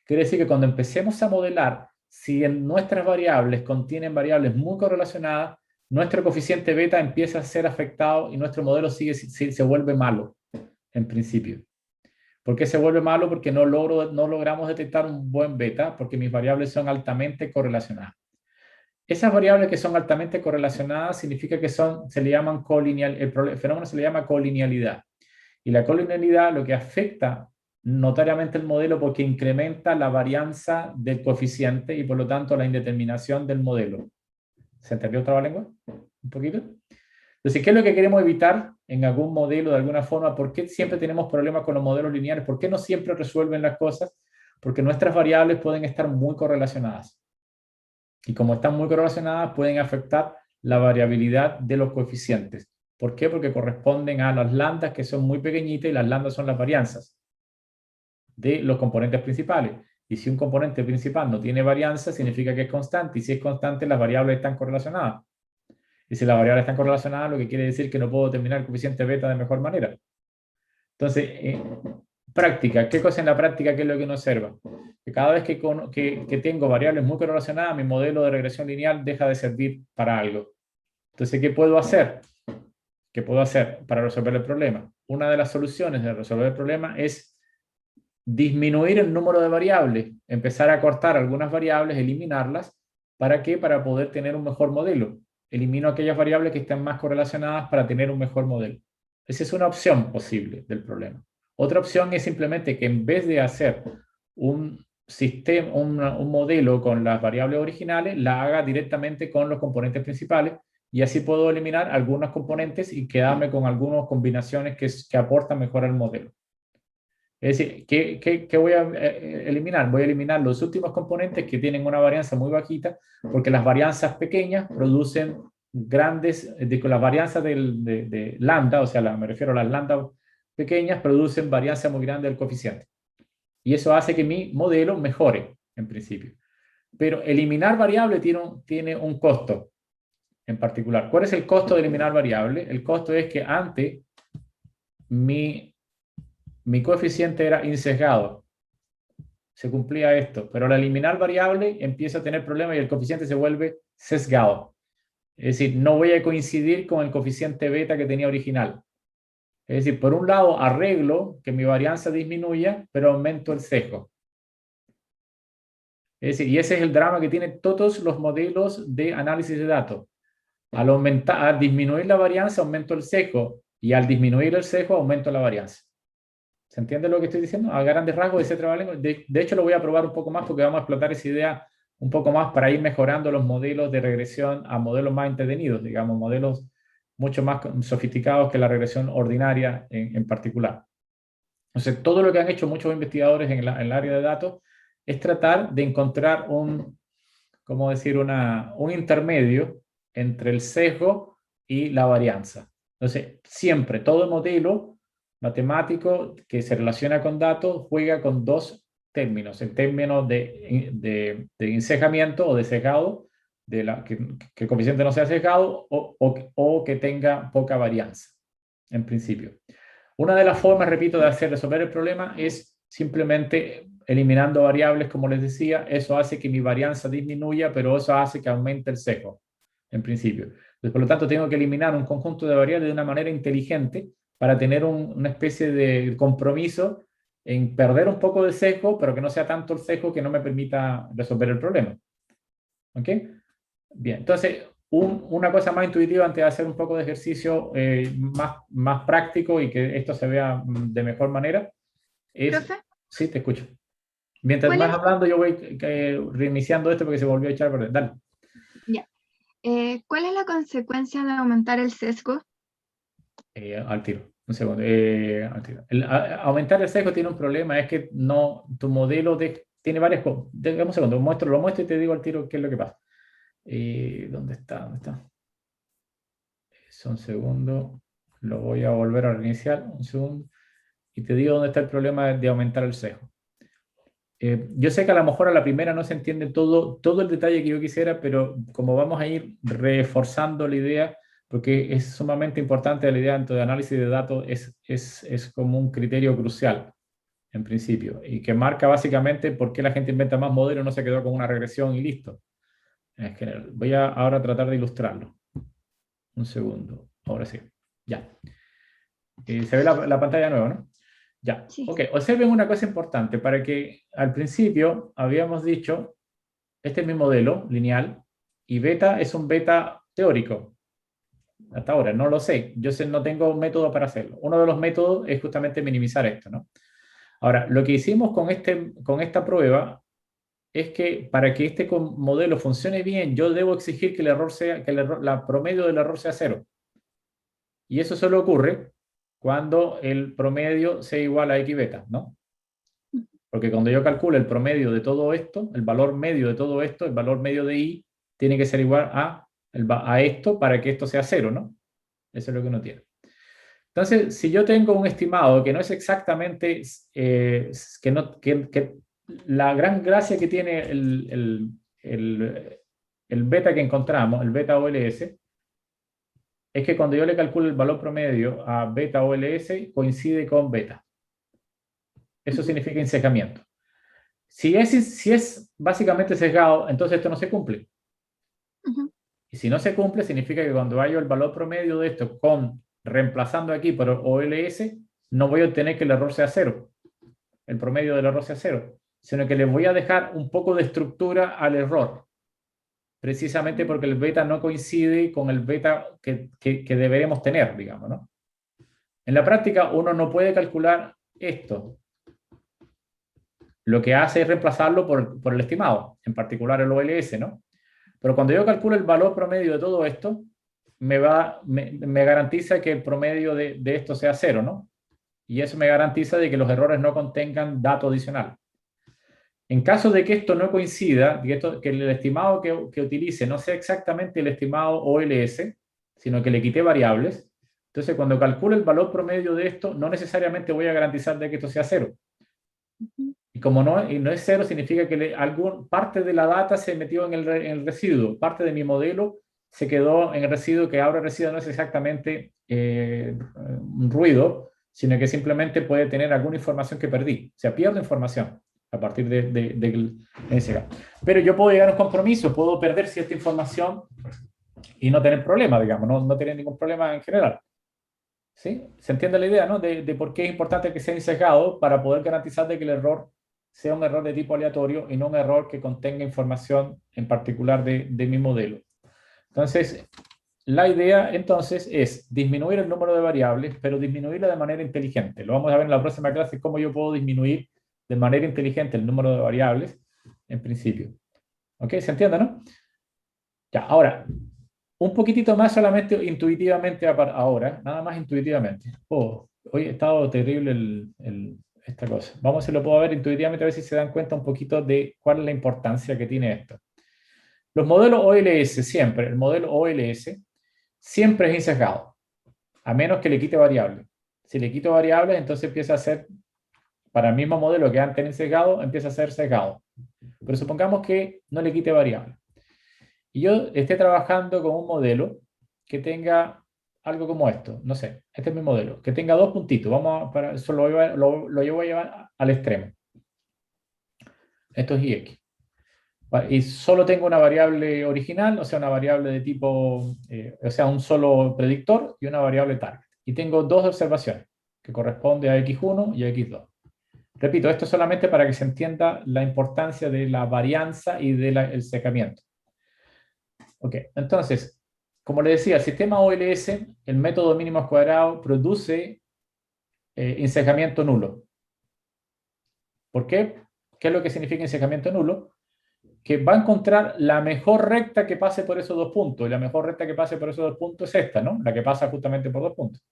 Quiere decir que cuando empecemos a modelar, si en nuestras variables contienen variables muy correlacionadas, nuestro coeficiente beta empieza a ser afectado y nuestro modelo se vuelve malo, en principio. ¿Por qué se vuelve malo? Porque no logramos detectar un buen beta, porque mis variables son altamente correlacionadas. Esas variables que son altamente correlacionadas significa que se le llaman colineal, el fenómeno se le llama colinealidad. Y la colinealidad lo que afecta notariamente el modelo porque incrementa la varianza del coeficiente y por lo tanto la indeterminación del modelo. ¿Se entendió otra lengua? ¿Un poquito? Entonces, ¿qué es lo que queremos evitar en algún modelo de alguna forma? ¿Por qué siempre tenemos problemas con los modelos lineales? ¿Por qué no siempre resuelven las cosas? Porque nuestras variables pueden estar muy correlacionadas. Y como están muy correlacionadas, pueden afectar la variabilidad de los coeficientes. ¿Por qué? Porque corresponden a las lambdas que son muy pequeñitas y las lambdas son las varianzas de los componentes principales. Y si un componente principal no tiene varianza, significa que es constante. Y si es constante, las variables están correlacionadas. Y si las variables están correlacionadas, lo que quiere decir que no puedo determinar el coeficiente beta de mejor manera. Entonces, práctica. ¿Qué cosa en la práctica? ¿Qué es lo que uno observa? Que cada vez que tengo variables muy correlacionadas, mi modelo de regresión lineal deja de servir para algo. Entonces, ¿qué puedo hacer? ¿Qué puedo hacer para resolver el problema? Una de las soluciones de resolver el problema es disminuir el número de variables, empezar a cortar algunas variables, eliminarlas. ¿Para qué? Para poder tener un mejor modelo. Elimino aquellas variables que están más correlacionadas para tener un mejor modelo. Esa es una opción posible del problema. Otra opción es simplemente que en vez de hacer un sistema, un modelo con las variables originales, la haga directamente con los componentes principales y así puedo eliminar algunos componentes y quedarme con algunas combinaciones que aportan mejor al modelo. Es decir, ¿qué voy a eliminar? Voy a eliminar los últimos componentes que tienen una varianza muy bajita, porque las varianzas pequeñas producen grandes, las varianzas de lambda, o sea, me refiero a las lambda pequeñas, producen varianza muy grande del coeficiente. Y eso hace que mi modelo mejore, en principio. Pero eliminar variable tiene un costo en particular. ¿Cuál es el costo de eliminar variable? El costo es que antes mi coeficiente era insesgado. Se cumplía esto, pero al eliminar variable empiezo a tener problemas y el coeficiente se vuelve sesgado. Es decir, no voy a coincidir con el coeficiente beta que tenía original. Es decir, por un lado arreglo que mi varianza disminuya, pero aumento el sesgo. Es decir, y ese es el drama que tienen todos los modelos de análisis de datos. Al disminuir la varianza, aumento el sesgo, y al disminuir el sesgo, aumento la varianza. ¿Se entiende lo que estoy diciendo? A grandes rasgos, ese trabalenguas. De hecho, lo voy a probar un poco más porque vamos a explotar esa idea un poco más para ir mejorando los modelos de regresión a modelos más entretenidos, digamos, modelos mucho más sofisticados que la regresión ordinaria en particular. Entonces, todo lo que han hecho muchos investigadores en el área de datos es tratar de encontrar ¿cómo decir? Un intermedio entre el sesgo y la varianza. Entonces, siempre todo modelo matemático que se relaciona con datos juega con dos términos, el término de encejamiento o de sesgado, que el coeficiente no sea sesgado o que tenga poca varianza, en principio. Una de las formas, repito, de resolver el problema es simplemente eliminando variables, como les decía. Eso hace que mi varianza disminuya, pero eso hace que aumente el sesgo, en principio. Entonces, por lo tanto, tengo que eliminar un conjunto de variables de una manera inteligente para tener una especie de compromiso en perder un poco de sesgo, pero que no sea tanto el sesgo que no me permita resolver el problema. ¿Ok? Bien, entonces, una cosa más intuitiva antes de hacer un poco de ejercicio más práctico y que esto se vea de mejor manera es... Profe, Sí, te escucho. Mientras ¿cuál vas es? hablando, yo voy reiniciando esto porque se volvió a echar a perder. Dale. Ya. ¿Cuál es la consecuencia de aumentar el sesgo? Al tiro. Un segundo. Al tiro. Aumentar el sesgo tiene un problema, es que no, tu modelo tiene varias cosas. Dame un segundo, lo muestro y te digo al tiro qué es lo que pasa. ¿Dónde está? ¿Dónde está? Un segundo. Lo voy a volver a reiniciar. Un segundo. Y te digo dónde está el problema de aumentar el sesgo. Yo sé que a lo mejor a la primera no se entiende todo el detalle que yo quisiera, pero como vamos a ir reforzando la idea, porque es sumamente importante la idea dentro de análisis de datos, es como un criterio crucial. en principio, y que marca básicamente por qué la gente inventa más modelos, no se quedó con una regresión y listo. En general. Voy a ahora tratar de ilustrarlo. Un segundo. Ahora sí. Ya. Se ve la pantalla nueva, ¿no? Ya. Sí. Ok. Observen una cosa importante. Para que al principio habíamos dicho, este es mi modelo lineal y beta es un beta teórico. Hasta ahora no lo sé. Yo no tengo un método para hacerlo. Uno de los métodos es justamente minimizar esto, ¿no? Ahora, lo que hicimos con esta prueba es que para que este modelo funcione bien, yo debo exigir que el error sea, que la promedio del error sea 0. Y eso solo ocurre cuando el promedio sea igual a x beta, ¿no? Porque cuando yo calculo el promedio de todo esto, el valor medio de todo esto, el valor medio de y, tiene que ser igual a esto para que esto sea 0, ¿no? Eso es lo que uno tiene. Entonces, si yo tengo un estimado que no es exactamente, que la gran gracia que tiene el beta que encontramos, el beta OLS, es que cuando yo le calculo el valor promedio a beta OLS, coincide con beta. Eso significa encejamiento. Si es básicamente sesgado, entonces esto no se cumple. Y si no se cumple, significa que cuando hallo el valor promedio de esto reemplazando aquí por OLS, no voy a obtener que el error sea 0, el promedio del error sea 0, sino que le voy a dejar un poco de estructura al error, precisamente porque el beta no coincide con el beta que deberemos tener, digamos, ¿no? En la práctica, uno no puede calcular esto. Lo que hace es reemplazarlo por el estimado, en particular el OLS, ¿no? Pero cuando yo calculo el valor promedio de todo esto, me garantiza que el promedio de esto sea 0, ¿no? Y eso me garantiza de que los errores no contengan dato adicional. En caso de que esto no coincida, que el estimado que utilice no sea exactamente el estimado OLS, sino que le quité variables, entonces cuando calculo el valor promedio de esto, no necesariamente voy a garantizar de que esto sea 0. Y como no es 0, significa que parte de la data se metió en el residuo, parte de mi modelo se quedó en el residuo, que ahora el residuo no es exactamente un ruido, sino que simplemente puede tener alguna información que perdí. O sea, pierdo información a partir de ese caso. Pero yo puedo llegar a un compromiso, puedo perder cierta información y no tener problema, digamos, no tener ningún problema en general. ¿Sí? ¿Se entiende la idea, ¿no? De por qué es importante que sea sesgado para poder garantizar de que el error sea un error de tipo aleatorio y no un error que contenga información en particular de mi modelo. Entonces, la idea entonces es disminuir el número de variables, pero disminuirla de manera inteligente. Lo vamos a ver en la próxima clase, cómo yo puedo disminuir de manera inteligente el número de variables en principio. ¿Ok? ¿Se entiende, no? Ya, ahora, un poquitito más solamente intuitivamente ahora, nada más intuitivamente. Hoy ha estado terrible esta cosa. Vamos a ver si lo puedo ver intuitivamente, a ver si se dan cuenta un poquito de cuál es la importancia que tiene esto. Los modelos OLS siempre, el modelo OLS siempre es insesgado, a menos que le quite variables. Si le quito variables, entonces empieza a ser, para el mismo modelo que antes era sesgado, empieza a ser sesgado. Pero supongamos que no le quite variables. Y yo esté trabajando con un modelo que tenga algo como esto, no sé, este es mi modelo, que tenga dos puntitos, para eso lo llevo a llevar al extremo. Esto es ix. Y solo tengo una variable original, o sea, una variable de tipo, o sea, un solo predictor y una variable target. Y tengo dos observaciones, que corresponden a x1 y a x2. Repito, esto solamente para que se entienda la importancia de la varianza y del secamiento. Ok, entonces, como le decía, el sistema OLS, el método mínimos cuadrados, produce encejamiento nulo. ¿Por qué? ¿Qué es lo que significa encejamiento nulo? Que va a encontrar la mejor recta que pase por esos dos puntos. Y la mejor recta que pase por esos dos puntos es esta, ¿no? La que pasa justamente por dos puntos.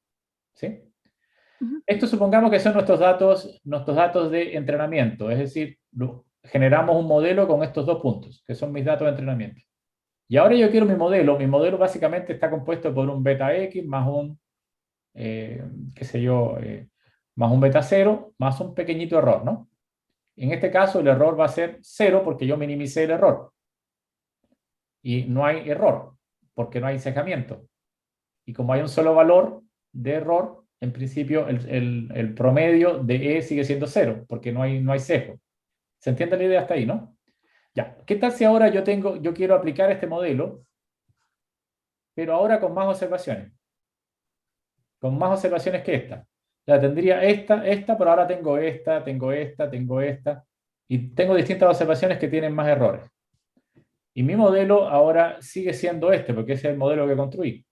¿Sí? Esto supongamos que son nuestros datos de entrenamiento. Es decir, generamos un modelo con estos dos puntos, que son mis datos de entrenamiento. Y ahora yo quiero mi modelo. Mi modelo básicamente está compuesto por un beta X más un, qué sé yo, más un beta 0, más un pequeñito error, ¿no? En este caso el error va a ser 0 porque yo minimicé el error. Y no hay error porque no hay encejamiento. Y como hay un solo valor de error, en principio el promedio de E sigue siendo 0, porque no hay sesgo. ¿Se entiende la idea hasta ahí, no? Ya, ¿qué tal si ahora yo quiero aplicar este modelo, pero ahora con más observaciones? Con más observaciones que esta. Ya tendría esta, pero ahora tengo esta, tengo esta, y tengo distintas observaciones que tienen más errores. Y mi modelo ahora sigue siendo este, porque ese es el modelo que construí.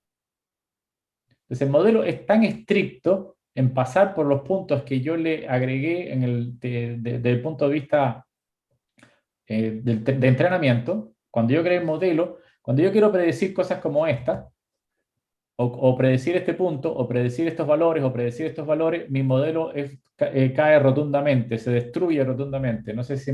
Entonces, el modelo es tan estricto en pasar por los puntos que yo le agregué desde el punto de vista de entrenamiento. Cuando yo creé el modelo, cuando yo quiero predecir cosas como esta, o predecir este punto, o predecir estos valores, o predecir estos valores, mi modelo cae rotundamente, se destruye rotundamente. No sé si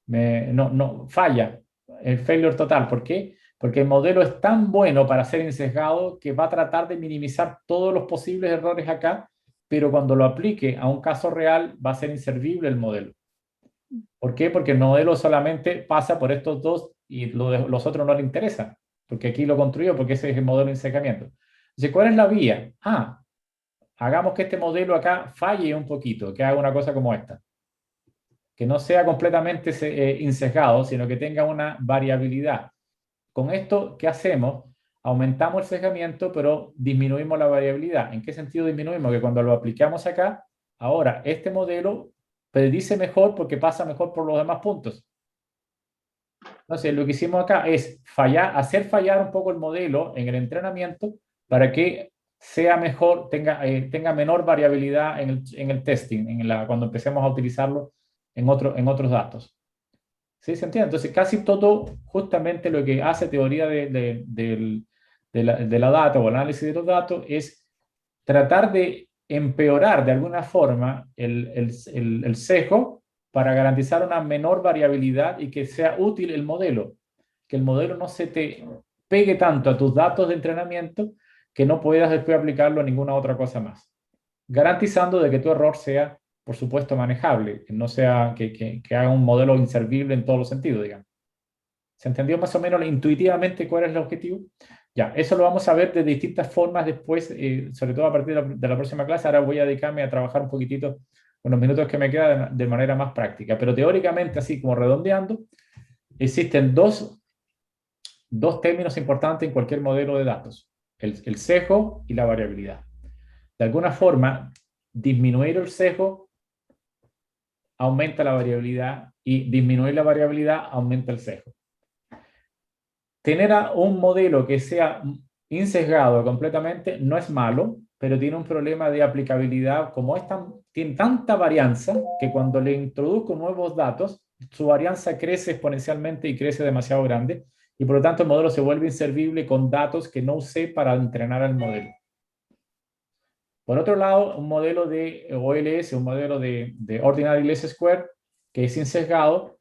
no, falla, el failure total. ¿Por qué? Porque el modelo es tan bueno para ser insesgado que va a tratar de minimizar todos los posibles errores acá, pero cuando lo aplique a un caso real va a ser inservible el modelo. ¿Por qué? Porque el modelo solamente pasa por estos dos y los otros no le interesan, porque aquí lo construyó, porque ese es el modelo de ensesgamiento. Entonces, ¿cuál es la vía? Hagamos que este modelo acá falle un poquito, que haga una cosa como esta. Que no sea completamente insesgado, sino que tenga una variabilidad. Con esto, ¿qué hacemos? Aumentamos el sesgamiento, pero disminuimos la variabilidad. ¿En qué sentido disminuimos? Que cuando lo aplicamos acá, ahora este modelo predice mejor porque pasa mejor por los demás puntos. Entonces, lo que hicimos acá es hacer fallar un poco el modelo en el entrenamiento para que sea mejor, tenga menor variabilidad en el testing, cuando empecemos a utilizarlo en otros datos. ¿Sí? ¿Se entiende? Entonces, casi todo, justamente lo que hace teoría de la data o análisis de los datos es tratar de empeorar de alguna forma el sesgo para garantizar una menor variabilidad y que sea útil el modelo. Que el modelo no se te pegue tanto a tus datos de entrenamiento que no puedas después aplicarlo a ninguna otra cosa más. Garantizando de que tu error sea, por supuesto, manejable, que no sea que haga un modelo inservible en todos los sentidos, digamos. ¿Se entendió más o menos intuitivamente cuál es el objetivo? Ya, eso lo vamos a ver de distintas formas después, sobre todo a partir de la próxima clase. Ahora voy a dedicarme a trabajar un poquitito, unos minutos que me quedan, de manera más práctica. Pero teóricamente, así como redondeando, existen dos términos importantes en cualquier modelo de datos: el sesgo y la variabilidad. De alguna forma, disminuir el sesgo aumenta la variabilidad y disminuir la variabilidad aumenta el sesgo. Tener un modelo que sea insesgado completamente no es malo, pero tiene un problema de aplicabilidad. Como tiene tanta varianza que cuando le introduzco nuevos datos, su varianza crece exponencialmente y crece demasiado grande, y por lo tanto el modelo se vuelve inservible con datos que no usé para entrenar al modelo. Por otro lado, un modelo de OLS, un modelo de Ordinary Least Square, que es insesgado,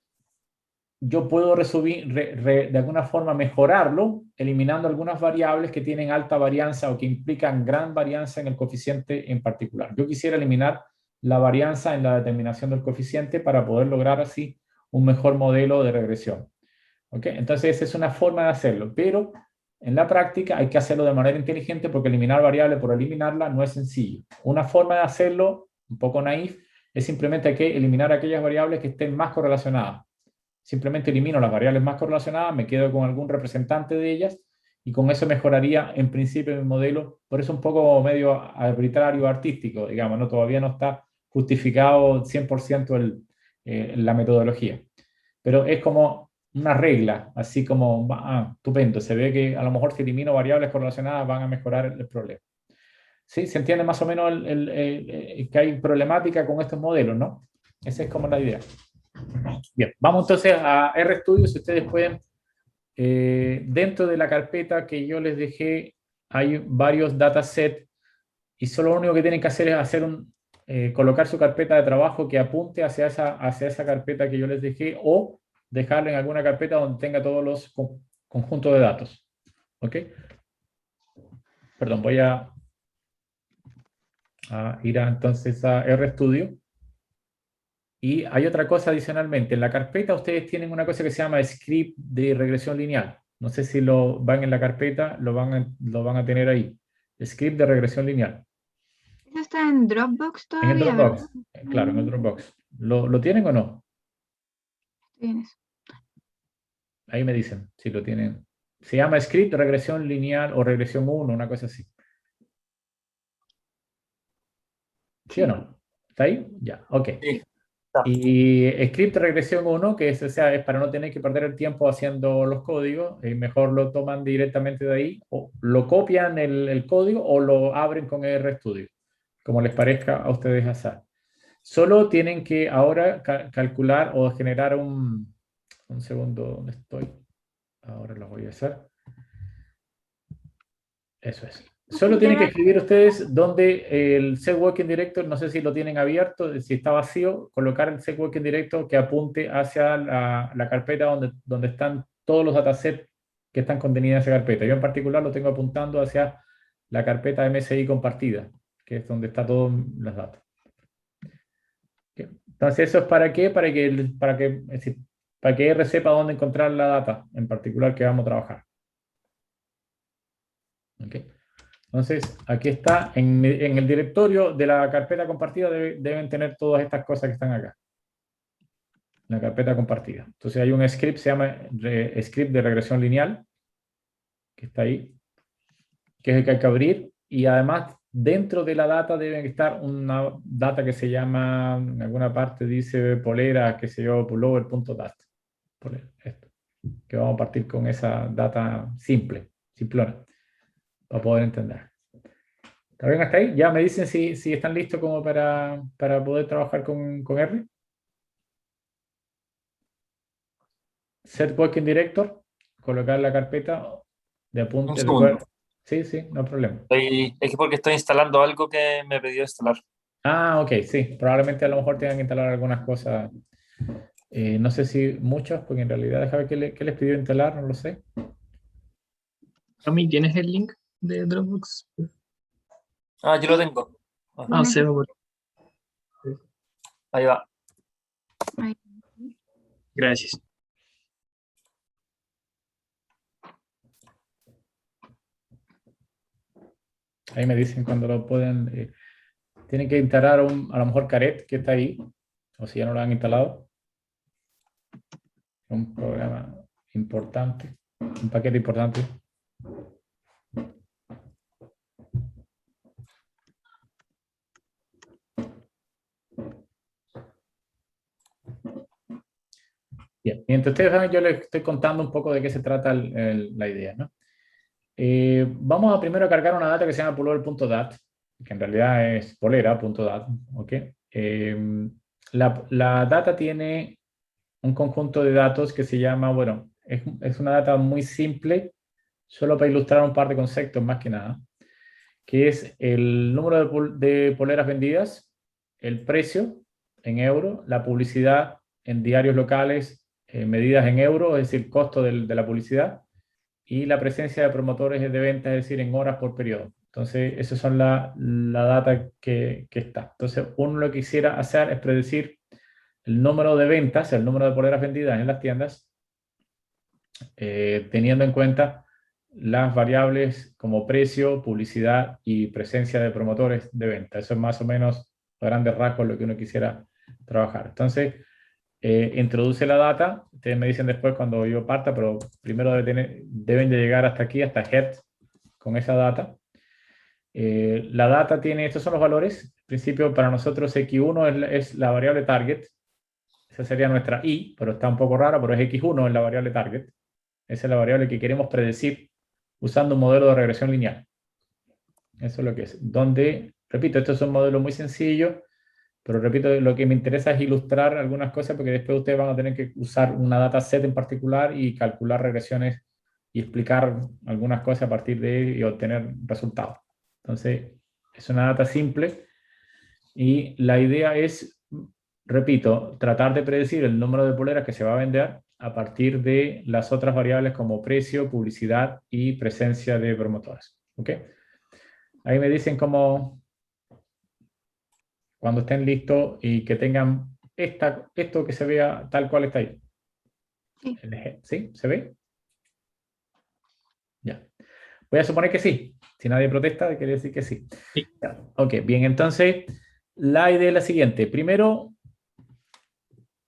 yo puedo de alguna forma mejorarlo, eliminando algunas variables que tienen alta varianza o que implican gran varianza en el coeficiente en particular. Yo quisiera eliminar la varianza en la determinación del coeficiente para poder lograr así un mejor modelo de regresión. ¿Ok? Entonces, esa es una forma de hacerlo, pero en la práctica hay que hacerlo de manera inteligente, porque eliminar variables por eliminarla no es sencillo. Una forma de hacerlo, un poco naif, es simplemente hay que eliminar aquellas variables que estén más correlacionadas. Simplemente elimino las variables más correlacionadas, me quedo con algún representante de ellas, y con eso mejoraría en principio mi modelo. Por eso un poco medio arbitrario, artístico, digamos, ¿no? Todavía no está justificado 100% la metodología. Pero es como una regla, así como, estupendo, se ve que a lo mejor si elimino variables correlacionadas van a mejorar el problema. ¿Sí? ¿Se entiende más o menos que hay problemática con estos modelos, no? Esa es como la idea. Bien, vamos entonces a RStudio. Si ustedes pueden, dentro de la carpeta que yo les dejé, hay varios datasets, y solo lo único que tienen que hacer es colocar su carpeta de trabajo que apunte hacia esa carpeta que yo les dejé, o dejarla en alguna carpeta donde tenga todos los conjuntos de datos. ¿Ok? Perdón, voy a ir entonces a RStudio. Y hay otra cosa adicionalmente. En la carpeta ustedes tienen una cosa que se llama script de regresión lineal. No sé si lo van en la carpeta, lo van a tener ahí. Script de regresión lineal. Eso está en Dropbox En el todavía, ¿verdad? Dropbox, claro, en el Dropbox. ¿Lo tienen o no? Estoy en eso. Ahí me dicen si lo tienen. Se llama script regresión lineal o regresión uno, una cosa así. ¿Sí o Sí. no? ¿Está ahí? Ya, ok. Sí, está. Y script regresión uno, que es, o sea, es para no tener que perder el tiempo haciendo los códigos, mejor lo toman directamente de ahí, o lo copian el código o lo abren con RStudio, como les parezca a ustedes hacer. Solo tienen que ahora calcular o generar un segundo, ¿dónde estoy? Ahora lo voy a hacer. Eso es. Solo tienen que escribir ustedes donde el set working director, no sé si lo tienen abierto, si está vacío, colocar el set working director que apunte hacia la carpeta donde están todos los datasets que están contenidos en esa carpeta. Yo en particular lo tengo apuntando hacia la carpeta MSI compartida, que es donde está todos los datos. Entonces, ¿eso es para qué? Es decir, para que R sepa dónde encontrar la data en particular que vamos a trabajar. ¿Okay? Entonces, aquí está, en el directorio de la carpeta compartida deben tener todas estas cosas que están acá. La carpeta compartida. Entonces hay un script, se llama script de regresión lineal, que está ahí, que es el que hay que abrir, y además dentro de la data debe estar una data que se llama, en alguna parte dice polera, que se llama pullover.dat. Esto, que vamos a partir con esa data simple, simplona, para poder entender. ¿Está bien hasta ahí? Ya me dicen si están listos como para poder trabajar con R. Set Working Director, colocar la carpeta de Un apunte. segundo. Sí, sí, no hay problema. Es que porque estoy instalando algo que me pidió instalar. Ah, ok, sí. Probablemente a lo mejor tengan que instalar algunas cosas. No sé si muchas, porque en realidad déjame ver qué les pidió instalar, no lo sé. Cami, ¿tienes el link de Dropbox? Ah, yo lo tengo. Ah, Lo Ah, se va necesito. ahí va. Ahí. Gracias. Ahí me dicen cuando lo pueden. Tienen que instalar a lo mejor Caret, que está ahí, o si ya no lo han instalado. Un programa importante, un paquete importante. Bien, mientras ustedes van, yo les estoy contando un poco de qué se trata la idea, ¿no? Vamos a primero cargar una data que se llama pullover.dat, que en realidad es polera.dat, ¿ok? La data tiene un conjunto de datos que se llama, bueno, es una data muy simple, solo para ilustrar un par de conceptos más que nada, que es el número de poleras vendidas, el precio en euro, la publicidad en diarios locales medidas en euro, es decir, costo de la publicidad, y la presencia de promotores de venta, es decir, en horas por periodo. Entonces, esas son la data que está. Entonces, uno lo que quisiera hacer es predecir el número de ventas, el número de poleras vendidas en las tiendas, teniendo en cuenta las variables como precio, publicidad y presencia de promotores de venta. Eso es más o menos a grandes rasgos lo que uno quisiera trabajar. Entonces, introduce la data, ustedes me dicen después cuando yo parta, pero primero deben de llegar hasta aquí, hasta head, con esa data. La data tiene, estos son los valores, en principio para nosotros X1 es la variable target, esa sería nuestra I, pero está un poco rara, pero es X1 es la variable target, esa es la variable que queremos predecir usando un modelo de regresión lineal. Eso es lo que es, donde, repito, esto es un modelo muy sencillo, pero repito, lo que me interesa es ilustrar algunas cosas porque después ustedes van a tener que usar una dataset en particular y calcular regresiones y explicar algunas cosas a partir de ahí y obtener resultados. Entonces, es una data simple y la idea es, repito, tratar de predecir el número de poleras que se va a vender a partir de las otras variables como precio, publicidad y presencia de promotores. ¿Ok? Ahí me dicen cómo, cuando estén listos y que tengan esto que se vea tal cual está ahí. Sí. ¿Sí? ¿Se ve? Ya. Voy a suponer que sí. Si nadie protesta, quiere decir que sí. Sí. Ya, ok, bien, entonces la idea es la siguiente. Primero,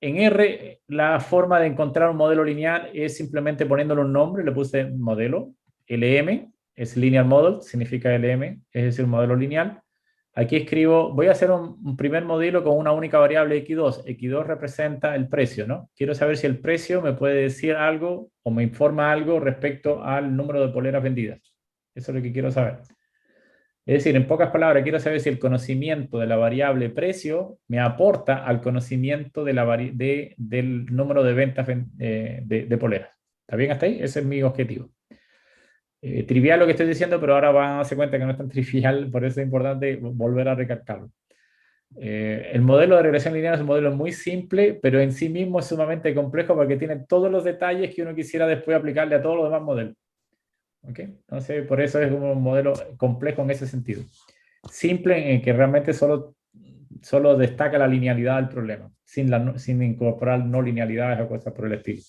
en R, la forma de encontrar un modelo lineal es simplemente poniéndole un nombre, le puse modelo, LM, es Linear Model, significa LM, es decir, un modelo lineal. Aquí escribo, voy a hacer un primer modelo con una única variable X2. X2 representa el precio, ¿no? Quiero saber si el precio me puede decir algo o me informa algo respecto al número de poleras vendidas. Eso es lo que quiero saber. Es decir, en pocas palabras, quiero saber si el conocimiento de la variable precio me aporta al conocimiento del número de ventas de poleras. ¿Está bien hasta ahí? Ese es mi objetivo. Trivial lo que estoy diciendo, pero ahora van a darse cuenta que no es tan trivial, por eso es importante volver a recalcarlo. El modelo de regresión lineal es un modelo muy simple, pero en sí mismo es sumamente complejo porque tiene todos los detalles que uno quisiera después aplicarle a todos los demás modelos. ¿Okay? Entonces, por eso es un modelo complejo en ese sentido. Simple en que realmente solo destaca la linealidad del problema, sin incorporar no linealidades o cosas por el estilo.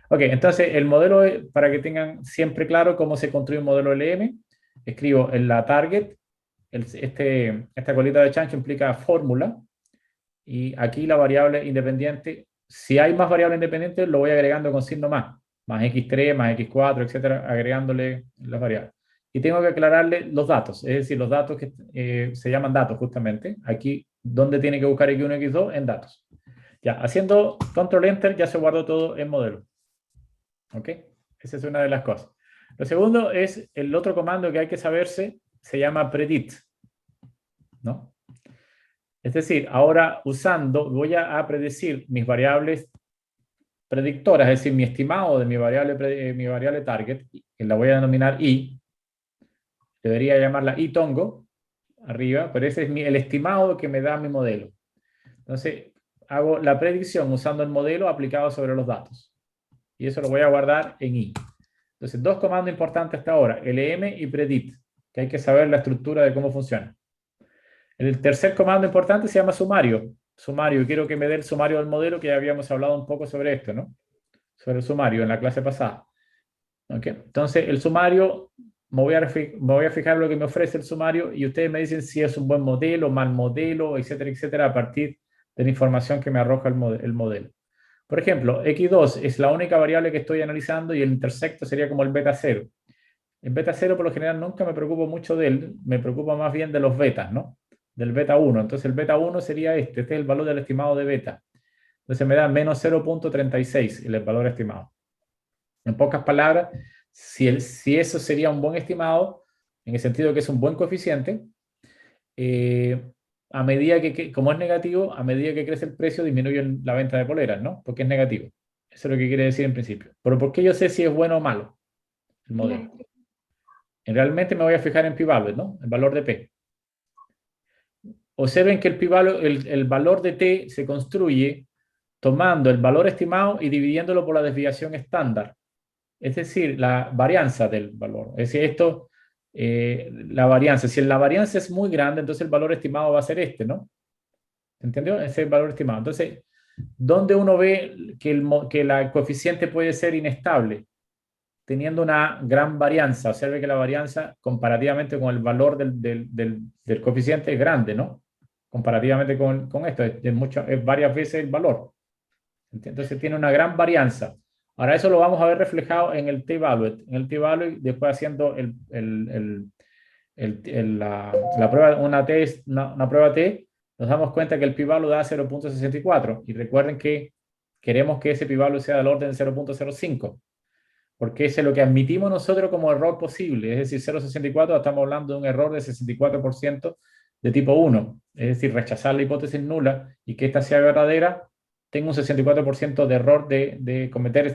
Ok, entonces el modelo, para que tengan siempre claro cómo se construye un modelo LM, escribo en la target, esta colita de chancho implica fórmula, y aquí la variable independiente, si hay más variables independientes, lo voy agregando con signo más X3, más X4, etcétera, agregándole las variables. Y tengo que aclararle los datos, es decir, los datos que se llaman datos justamente. Aquí, ¿dónde tiene que buscar X1 y X2? En datos. Ya, haciendo Control Enter ya se guardó todo en modelo. ¿Ok? Esa es una de las cosas. Lo segundo es el otro comando que hay que saberse, se llama predict, ¿no? Es decir, ahora voy a predecir mis variables predictoras, es decir, mi estimado de mi variable target, que la voy a denominar I, debería llamarla I-Tongo, arriba, pero ese es el estimado que me da mi modelo. Entonces, hago la predicción usando el modelo aplicado sobre los datos. Y eso lo voy a guardar en I. Entonces, dos comandos importantes hasta ahora, LM y predict, que hay que saber la estructura de cómo funciona. El tercer comando importante se llama sumario. Sumario, quiero que me dé el sumario del modelo, que ya habíamos hablado un poco sobre esto, ¿no? Sobre el sumario en la clase pasada. ¿Okay? Entonces, el sumario, me voy a fijar lo que me ofrece el sumario y ustedes me dicen si es un buen modelo, mal modelo, etcétera, etcétera, a partir de la información que me arroja el modelo. Por ejemplo, X2 es la única variable que estoy analizando y el intersecto sería como el beta 0. El beta 0 por lo general nunca me preocupo mucho de él, me preocupa más bien de los betas, ¿no? Del beta 1. Entonces el beta 1 sería este es el valor del estimado de beta. Entonces me da menos 0.36 el valor estimado. En pocas palabras, si eso sería un buen estimado, en el sentido que es un buen coeficiente, a medida como es negativo, a medida que crece el precio, disminuye la venta de poleras, ¿no? Porque es negativo. Eso es lo que quiere decir en principio. Pero ¿por qué yo sé si es bueno o malo el modelo? Realmente me voy a fijar en p-value, ¿no? El valor de P. Observen que el valor de T se construye tomando el valor estimado y dividiéndolo por la desviación estándar. Es decir, la varianza del valor. Es decir, la varianza. Si la varianza es muy grande, entonces el valor estimado va a ser este, ¿no? ¿Entendió? Ese es el valor estimado. Entonces, ¿dónde uno ve que la coeficiente puede ser inestable? Teniendo una gran varianza. Observe que la varianza, comparativamente con el valor del coeficiente, es grande, ¿no? Comparativamente con esto, es varias veces el valor. Entonces, tiene una gran varianza. Ahora eso lo vamos a ver reflejado en el t-value. En el t-value, después haciendo la prueba, una prueba t, nos damos cuenta que el p-value da 0.64. Y recuerden que queremos que ese p-value sea del orden de 0.05. Porque ese es lo que admitimos nosotros como error posible. Es decir, 0.64, estamos hablando de un error de 64% de tipo 1. Es decir, rechazar la hipótesis nula y que esta sea verdadera, tengo un 64% de error de cometer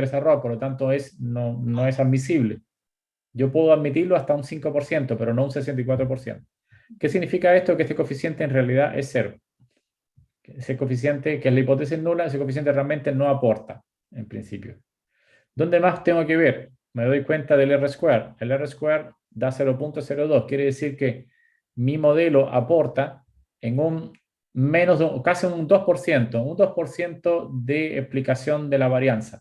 ese error, por lo tanto no es admisible. Yo puedo admitirlo hasta un 5%, pero no un 64%. ¿Qué significa esto? Que este coeficiente en realidad es 0. Ese coeficiente, que es la hipótesis nula, ese coeficiente realmente no aporta, en principio. ¿Dónde más tengo que ver? Me doy cuenta del R-square. El R-square da 0.02, quiere decir que mi modelo aporta en casi un 2% de explicación de la varianza.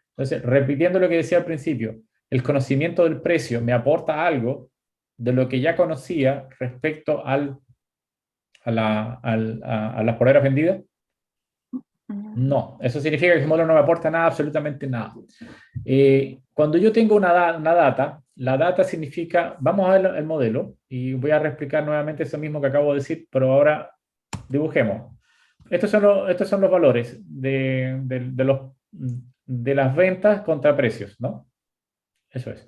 Entonces, repitiendo lo que decía al principio, el conocimiento del precio me aporta algo de lo que ya conocía respecto a las poleras vendidas? No, eso significa que el modelo no me aporta nada, absolutamente nada. Cuando yo tengo una data, la data significa, vamos a ver el modelo, y voy a reexplicar nuevamente eso mismo que acabo de decir, pero ahora dibujemos. Estos son los valores de las ventas contra precios, ¿no? Eso es.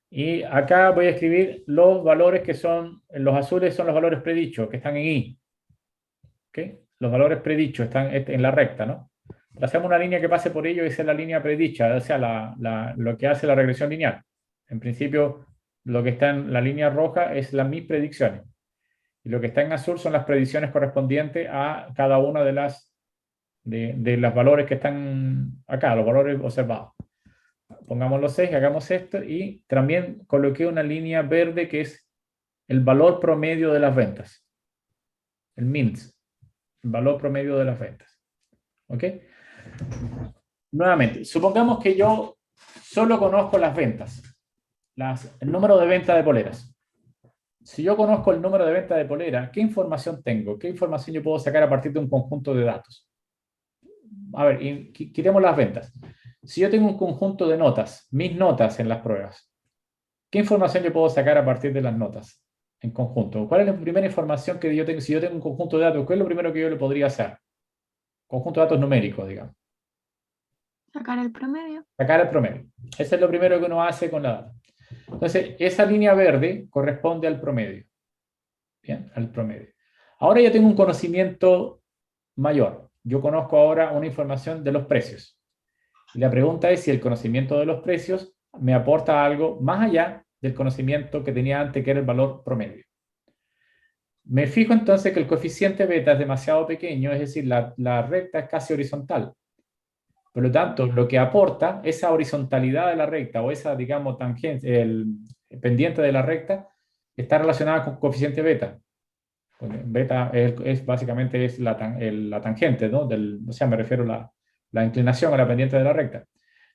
Y acá voy a escribir los valores que son, los azules son los valores predichos, que están en I. ¿Ok? Los valores predichos están en la recta, ¿no? Trazamos una línea que pase por ello y esa es la línea predicha, o sea, lo que hace la regresión lineal. En principio, lo que está en la línea roja es mis predicciones. Y lo que está en azul son las predicciones correspondientes a cada una de los valores que están acá, los valores observados. Pongamos los 6, hagamos esto y también coloqué una línea verde que es el valor promedio de las ventas. El MINS, el valor promedio de las ventas. ¿Ok? Nuevamente, supongamos que yo solo conozco las ventas, el número de ventas de poleras. Si yo conozco el número de ventas de polera, ¿qué información tengo? ¿Qué información yo puedo sacar a partir de un conjunto de datos? A ver, quitemos las ventas. Si yo tengo un conjunto de notas, mis notas en las pruebas, ¿qué información yo puedo sacar a partir de las notas en conjunto? ¿Cuál es la primera información que yo tengo? Si yo tengo un conjunto de datos, ¿qué es lo primero que yo le podría hacer? Conjunto de datos numéricos, digamos. Sacar el promedio. Sacar el promedio. Eso es lo primero que uno hace con la data. Entonces, esa línea verde corresponde al promedio. Bien, al promedio. Ahora yo tengo un conocimiento mayor. Yo conozco ahora una información de los precios. Y la pregunta es si el conocimiento de los precios me aporta algo más allá del conocimiento que tenía antes, que era el valor promedio. Me fijo entonces que el coeficiente beta es demasiado pequeño, es decir, la recta es casi horizontal. Por lo tanto, lo que aporta esa horizontalidad de la recta o esa, digamos, tangente, el pendiente de la recta, está relacionada con coeficiente beta. Beta básicamente es la tangente, ¿no? O sea, me refiero a la inclinación a la pendiente de la recta.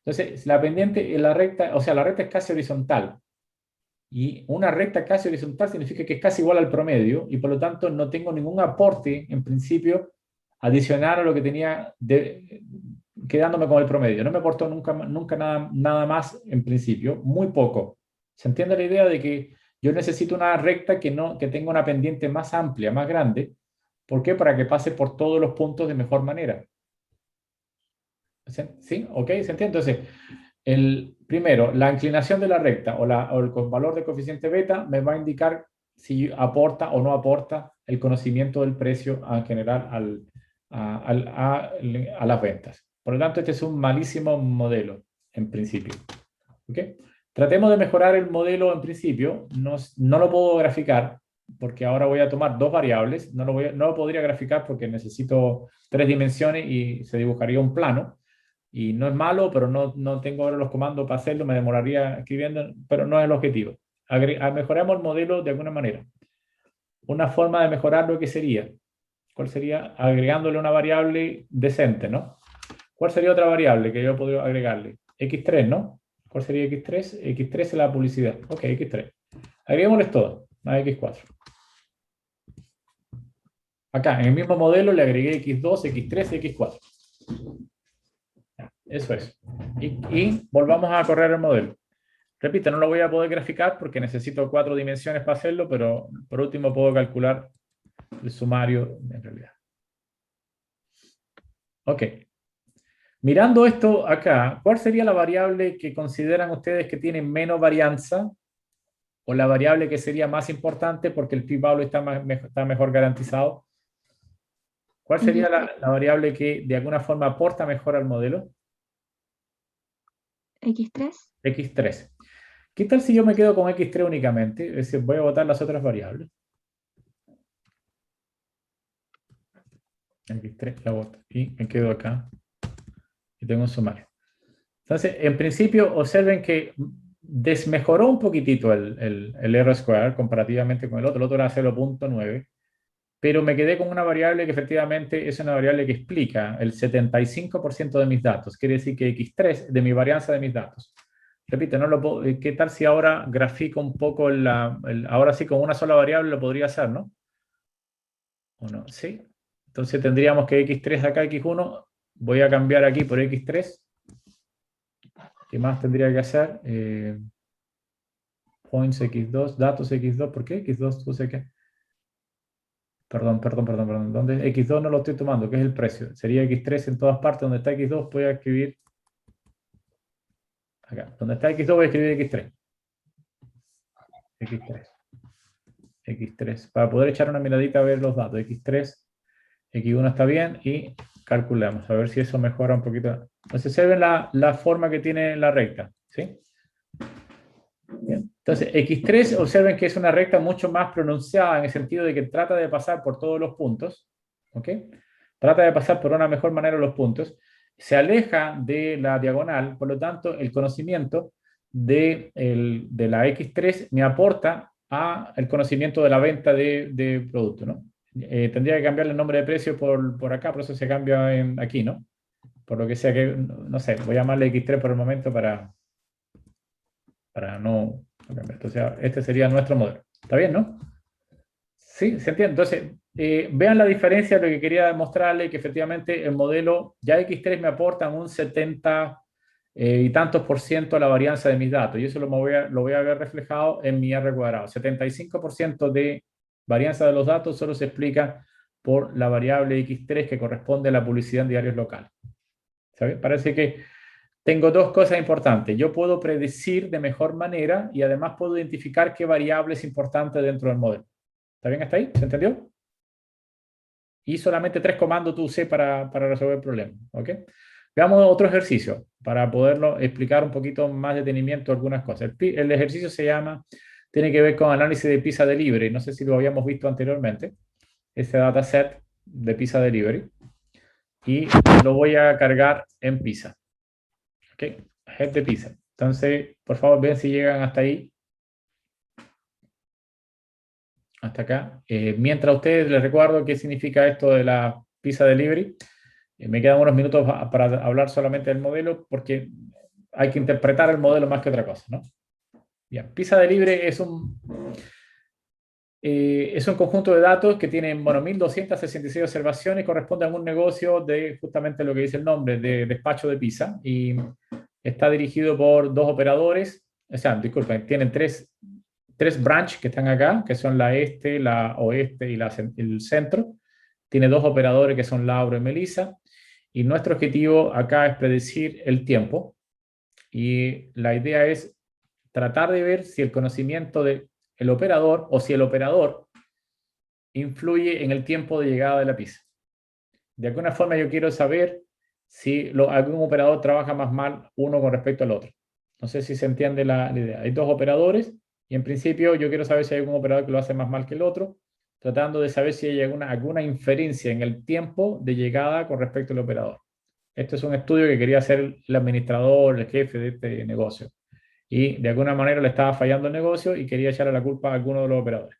Entonces, la pendiente en la recta, o sea, la recta es casi horizontal. Y una recta casi horizontal significa que es casi igual al promedio y por lo tanto no tengo ningún aporte, en principio, adicional a lo que tenía quedándome con el promedio. No me aportó nunca nada más en principio, muy poco. ¿Se entiende la idea de que yo necesito una recta que tenga una pendiente más amplia, más grande? ¿Por qué? Para que pase por todos los puntos de mejor manera. ¿Sí? ¿Ok? ¿Se entiende? Entonces, primero, la inclinación de la recta o el valor de coeficiente beta me va a indicar si aporta o no aporta el conocimiento del precio en general a las ventas. Por lo tanto, este es un malísimo modelo en principio. ¿Okay? Tratemos de mejorar el modelo en principio. No lo puedo graficar porque ahora voy a tomar dos variables. No lo podría graficar porque necesito 3 dimensiones y se dibujaría un plano. Y no es malo, pero no tengo ahora los comandos para hacerlo, me demoraría escribiendo, pero no es el objetivo. Mejoramos el modelo de alguna manera. Una forma de mejorarlo, ¿qué sería? ¿Cuál sería? Agregándole una variable decente, ¿no? ¿Cuál sería otra variable que yo podría agregarle? X3, ¿no? ¿Cuál sería X3? X3 es la publicidad. Ok, X3. Agreguémosles todas, a X4. Acá, en el mismo modelo le agregué X2, X3 y X4. Eso es. Y volvamos a correr el modelo. Repito, no lo voy a poder graficar porque necesito 4 dimensiones para hacerlo, pero por último puedo calcular el sumario en realidad. Ok. Mirando esto acá, ¿cuál sería la variable que consideran ustedes que tiene menos varianza? ¿O la variable que sería más importante porque el p-value está mejor garantizado? ¿Cuál sería la variable que de alguna forma aporta mejor al modelo? X3. X3. ¿Qué tal si yo me quedo con X3 únicamente? Es decir, voy a botar las otras variables. X3 la boto y me quedo acá. Y tengo un sumario. Entonces, en principio, observen que desmejoró un poquitito el R-square comparativamente con el otro. El otro era 0.9. Pero me quedé con una variable que efectivamente es una variable que explica el 75% de mis datos. Quiere decir que X3, de mi varianza de mis datos, repito, no lo puedo, ¿qué tal si ahora grafico un poco ahora sí con una sola variable lo podría hacer, ¿no? ¿O no? Sí. Entonces tendríamos que x3 acá, x1, voy a cambiar aquí por x3. ¿Qué más tendría que hacer? Points x2, datos x2, ¿por qué x2? No sé qué. Perdón. ¿Dónde? X2 no lo estoy tomando, que es el precio. Sería X3 en todas partes. Donde está X2 voy a escribir acá. Donde está X2 voy a escribir X3. X3. X3. Para poder echar una miradita a ver los datos. X3, X1 está bien y calculamos. A ver si eso mejora un poquito. Entonces se ve la forma que tiene la recta. ¿Sí? Bien. Entonces, X3, observen que es una recta mucho más pronunciada en el sentido de que trata de pasar por todos los puntos. ¿Ok? Trata de pasar por una mejor manera los puntos. Se aleja de la diagonal, por lo tanto, el conocimiento de la X3 me aporta al conocimiento de la venta de producto, ¿no? Tendría que cambiarle el nombre de precio por acá, por eso se cambia aquí, ¿no? Por lo que sea que, no sé, voy a llamarle X3 por el momento para no cambiar. Entonces, este sería nuestro modelo. ¿Está bien, no? Sí, se entiende. Entonces, vean la diferencia de lo que quería demostrarle, que efectivamente el modelo ya X3 me aporta un 70 y tantos por ciento a la varianza de mis datos. Y eso lo voy a ver reflejado en mi R cuadrado. 75% de varianza de los datos solo se explica por la variable X3 que corresponde a la publicidad en diarios locales. ¿Sabe? Parece que tengo dos cosas importantes. Yo puedo predecir de mejor manera y además puedo identificar qué variable es importante dentro del modelo. ¿Está bien hasta ahí? ¿Se entendió? Y solamente 3 comandos tú usé para resolver el problema. ¿Ok? Veamos otro ejercicio para poderlo explicar un poquito más detenimiento algunas cosas. El ejercicio tiene que ver con análisis de Pizza Delivery. No sé si lo habíamos visto anteriormente. Ese dataset de Pizza Delivery. Y lo voy a cargar en Pizza. ¿Ok? Head de Pizza. Entonces, por favor, vean si llegan hasta ahí. Hasta acá. Mientras a ustedes les recuerdo qué significa esto de la Pizza Delivery. Me quedan unos minutos para hablar solamente del modelo porque hay que interpretar el modelo más que otra cosa, ¿no? Bien, Pizza Delivery es un conjunto de datos que tienen, bueno, 1.266 observaciones, corresponde a un negocio de justamente lo que dice el nombre, de despacho de pizza, y está dirigido por 2 operadores, o sea, disculpen, tienen tres branch que están acá, que son la este, la oeste y el centro. Tiene 2 operadores que son Laura y Melissa. Y nuestro objetivo acá es predecir el tiempo. Y la idea es tratar de ver si el conocimiento del operador o si el operador influye en el tiempo de llegada de la pizza. De alguna forma yo quiero saber si algún operador trabaja más mal uno con respecto al otro. No sé si se entiende la idea. Hay 2 operadores y en principio yo quiero saber si hay algún operador que lo hace más mal que el otro, tratando de saber si hay alguna inferencia en el tiempo de llegada con respecto al operador. Este es un estudio que quería hacer el administrador, el jefe de este negocio. Y de alguna manera le estaba fallando el negocio y quería echarle la culpa a alguno de los operadores.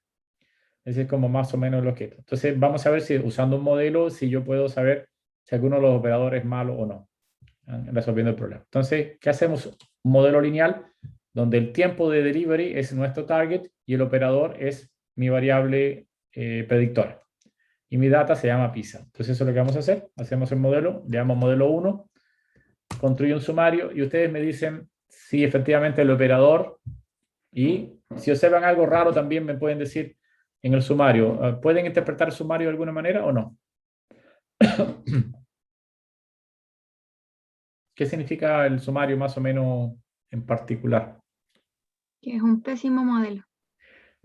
Ese es como más o menos lo que es. Entonces vamos a ver si usando un modelo, si yo puedo saber si alguno de los operadores es malo o no, resolviendo el problema. Entonces, ¿qué hacemos? Un modelo lineal donde el tiempo de delivery es nuestro target y el operador es mi variable predictora. Y mi data se llama pizza. Entonces eso es lo que vamos a hacer. Hacemos el modelo, le llamamos modelo 1, construyo un sumario y ustedes me dicen si efectivamente el operador, y si observan algo raro también me pueden decir en el sumario. ¿Pueden interpretar el sumario de alguna manera o no? ¿Qué significa el sumario más o menos en particular? Que es un pésimo modelo.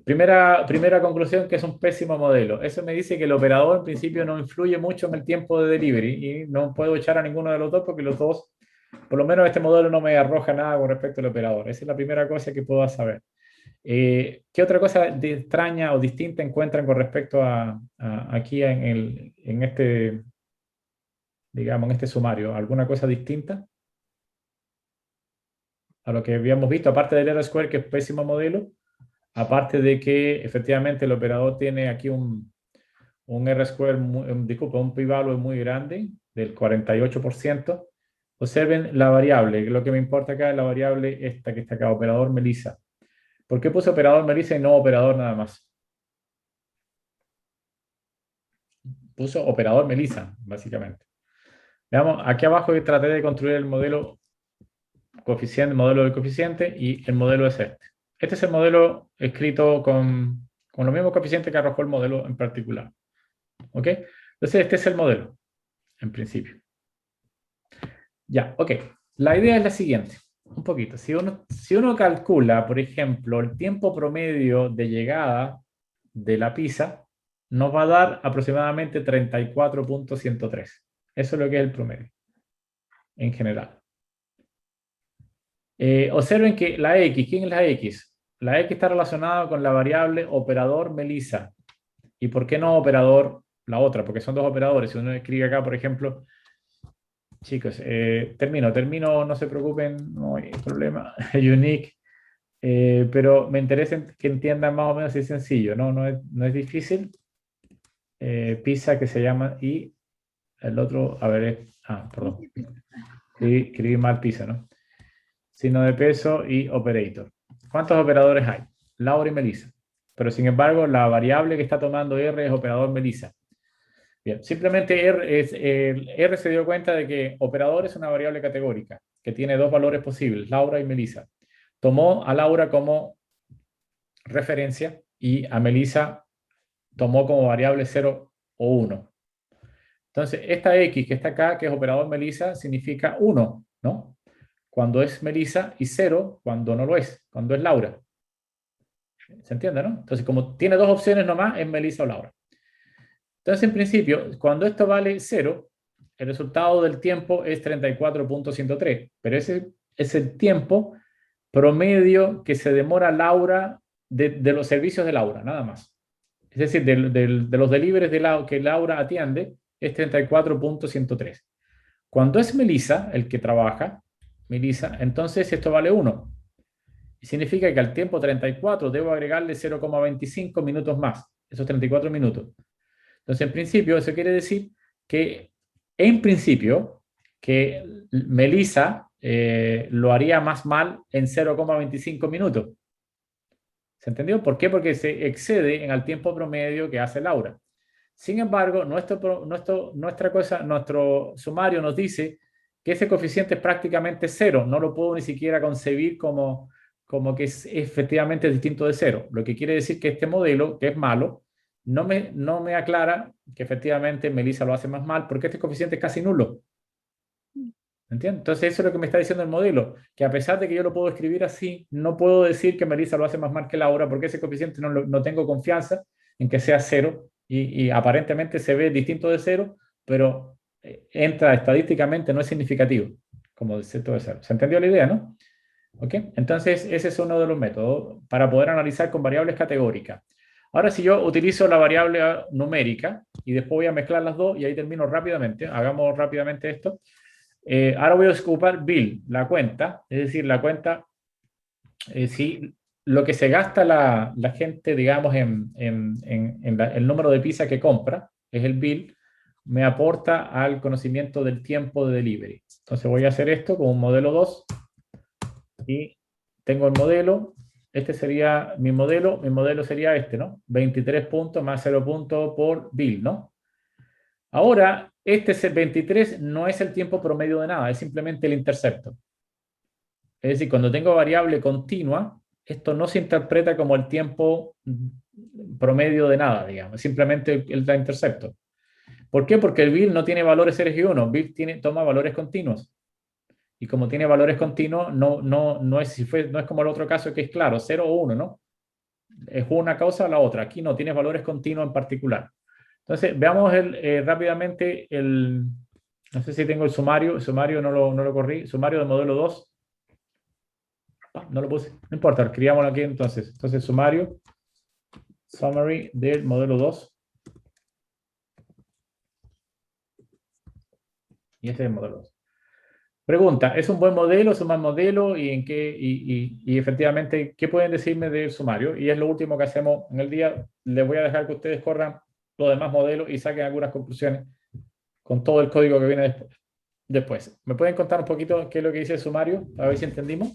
Primera conclusión, que es un pésimo modelo. Eso me dice que el operador en principio no influye mucho en el tiempo de delivery y no puedo echar a ninguno de los dos porque los dos, por lo menos este modelo no me arroja nada con respecto al operador. Esa es la primera cosa que puedo saber. ¿Qué otra cosa extraña o distinta encuentran con respecto a aquí en este, digamos, en este sumario? ¿Alguna cosa distinta a lo que habíamos visto? Aparte del R-square, que es pésimo modelo, aparte de que efectivamente el operador tiene aquí un R-square, disculpa, un p-value muy grande, del 48%, Observen la variable. Lo que me importa acá es la variable esta que está acá, operador Melissa. ¿Por qué puse operador Melissa y no operador nada más? Puso operador Melissa, básicamente. Veamos, aquí abajo traté de construir el modelo coeficiente, modelo del coeficiente, y el modelo es este. Este es el modelo escrito con los mismos coeficientes que arrojó el modelo en particular. ¿Ok? Entonces, este es el modelo, en principio. Ya, ok. La idea es la siguiente. Un poquito. Si uno calcula, por ejemplo, el tiempo promedio de llegada de la pizza, nos va a dar aproximadamente 34.103. Eso es lo que es el promedio, en general. Observen que la X, ¿quién es la X? La X está relacionada con la variable operador Melissa. ¿Y por qué no operador la otra? Porque son dos operadores. Si uno escribe acá, por ejemplo, chicos, termino, no se preocupen, no hay problema. Unique. Pero me interesa que entiendan más o menos si es sencillo, no es difícil. Pizza que se llama y el otro, a ver, perdón. Escribí mal pizza, ¿no? Signo de peso y operator. ¿Cuántos operadores hay? Laura y Melissa. Pero sin embargo, la variable que está tomando R es operador Melissa. Bien, simplemente R se dio cuenta de que operador es una variable categórica que tiene dos valores posibles, Laura y Melissa. Tomó a Laura como referencia y a Melissa tomó como variable 0 o 1. Entonces, esta X que está acá, que es operador Melissa, significa 1, ¿no? Cuando es Melissa, y 0 cuando no lo es, cuando es Laura. ¿Se entiende, no? Entonces, como tiene dos opciones nomás, es Melissa o Laura. Entonces, en principio, cuando esto vale 0, el resultado del tiempo es 34.103, pero ese es el tiempo promedio que se demora Laura de los servicios de Laura, nada más. Es decir, de los deliveries que Laura atiende, es 34.103. Cuando es Melissa el que trabaja, Melissa, entonces esto vale 1. Y significa que al tiempo 34 debo agregarle 0,25 minutos más, esos 34 minutos. Entonces, en principio, eso quiere decir que, en principio, que Melissa lo haría más mal en 0,25 minutos. ¿Se entendió? ¿Por qué? Porque se excede en el tiempo promedio que hace Laura. Sin embargo, nuestro sumario nos dice que ese coeficiente es prácticamente 0. No lo puedo ni siquiera concebir como que es efectivamente distinto de 0. Lo que quiere decir que este modelo, que es malo, no me aclara que efectivamente Melissa lo hace más mal porque este coeficiente es casi nulo. ¿Entiendes? Entonces eso es lo que me está diciendo el modelo, que a pesar de que yo lo puedo escribir así, no puedo decir que Melissa lo hace más mal que Laura porque ese coeficiente no tengo confianza en que sea 0 y aparentemente se ve distinto de 0, pero entra estadísticamente, no es significativo como distinto de 0. ¿Se entendió la idea, no? ¿Ok? Entonces ese es uno de los métodos para poder analizar con variables categóricas. Ahora, si yo utilizo la variable numérica y después voy a mezclar las dos y ahí termino rápidamente, hagamos rápidamente esto. Ahora voy a ocupar bill, la cuenta, es decir, la cuenta, si lo que se gasta la gente, digamos, en el número de pizza que compra, es el bill, me aporta al conocimiento del tiempo de delivery. Entonces voy a hacer esto con un modelo 2 y tengo el modelo. Este sería mi modelo sería este, ¿no? 23 puntos más 0 puntos por bill, ¿no? Ahora, este 23 no es el tiempo promedio de nada, es simplemente el intercepto. Es decir, cuando tengo variable continua, esto no se interpreta como el tiempo promedio de nada, digamos, es simplemente el intercepto. ¿Por qué? Porque el bill no tiene valores RG1, bill toma valores continuos. Y como tiene valores continuos, no es como el otro caso que es claro, 0 o 1, ¿no? Es una causa o la otra. Aquí no, tiene valores continuos en particular. Entonces, veamos rápidamente no sé si tengo el sumario no lo corrí, sumario del modelo 2. No lo puse, no importa, escribámoslo aquí entonces. Entonces, summary del modelo 2. Y este es el modelo 2. Pregunta, ¿es un buen modelo, es un mal modelo? ¿Y en qué? Y efectivamente, ¿qué pueden decirme del sumario? Y es lo último que hacemos en el día. Les voy a dejar que ustedes corran los demás modelos y saquen algunas conclusiones con todo el código que viene después. después. ¿Me pueden contar un poquito qué es lo que dice el sumario? A ver si entendimos.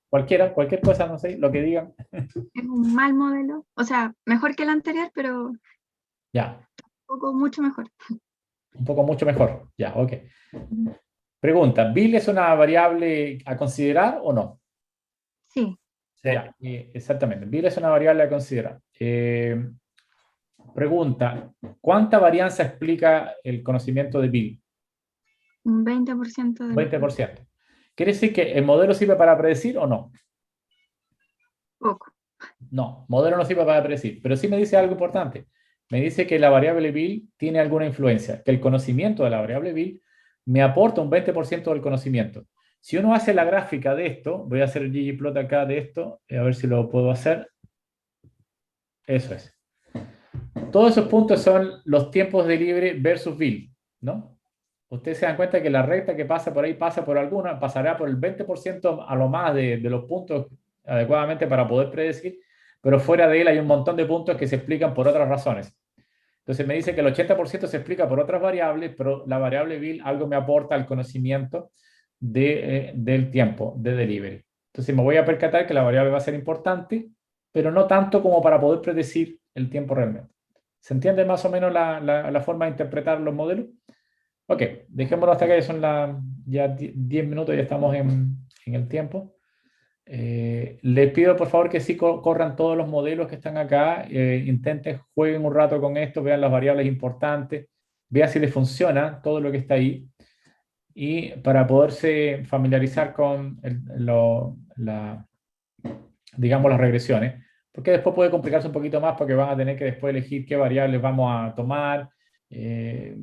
Cualquier cosa, no sé, lo que digan. Es un mal modelo. O sea, mejor que el anterior, pero un Ya, poco mucho mejor. un poco mucho mejor. Ya, ok. Pregunta, ¿Bill es una variable a considerar o no? Sí, Sí. Ya, exactamente. Bill es una variable a considerar. Pregunta, ¿cuánta varianza explica el conocimiento de Bill? un 20% de los 20%. ¿Quiere decir que el modelo sirve para predecir o no? poco. No, modelo no sirve para predecir, pero sí me dice algo importante. Me dice que la variable Bill tiene alguna influencia, que el conocimiento de la variable Bill me aporta un 20% del conocimiento. Si uno hace la gráfica de esto, voy a hacer el ggplot acá de esto, a ver si lo puedo hacer. Eso es. Todos esos puntos son los tiempos de libre versus Bill, ¿no? Ustedes se dan cuenta que la recta que pasa por ahí pasa por alguna, pasará por el 20% a lo más de los puntos adecuadamente para poder predecir, pero fuera de él hay un montón de puntos que se explican por otras razones. Entonces me dice que el 80% se explica por otras variables, pero la variable Bill algo me aporta al conocimiento del tiempo de delivery. Entonces me voy a percatar que la variable va a ser importante, pero no tanto como para poder predecir el tiempo realmente. ¿Se entiende más o menos la forma de interpretar los modelos? Ok, dejémoslo hasta acá, ya son ya 10 minutos, ya estamos en el tiempo. Les pido por favor que sí corran todos los modelos que están acá, intenten, jueguen un rato con esto, vean las variables importantes, vean si les funciona todo lo que está ahí y para poderse familiarizar con digamos, las regresiones, porque después puede complicarse un poquito más porque van a tener que después elegir qué variables vamos a tomar, eh,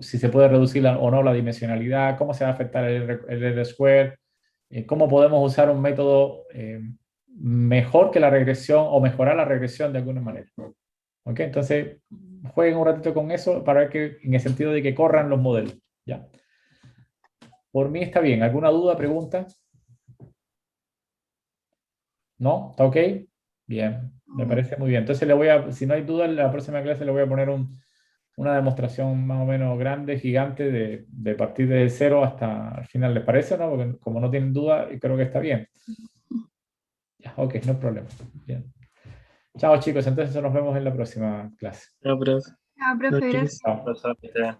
si se puede reducir o no la dimensionalidad, cómo se va a afectar el R-square, cómo podemos usar un método mejor que la regresión o mejorar la regresión de alguna manera. ¿Ok? Entonces, jueguen un ratito con eso para ver que, en el sentido de que corran los modelos. ¿Ya? Por mí está bien. ¿Alguna duda, pregunta? ¿No? ¿Está ok? Bien, me parece muy bien. Entonces, si no hay duda, en la próxima clase le voy a poner una demostración más o menos grande, gigante, de partir de cero hasta el final. ¿Les parece, no? Porque como no tienen duda, creo que está bien. Ya, ok, no hay problema. Bien. Chao, chicos. Entonces, nos vemos en la próxima clase. No, pero Ah, profe, gracias. Chao. Profesor, que esté bien.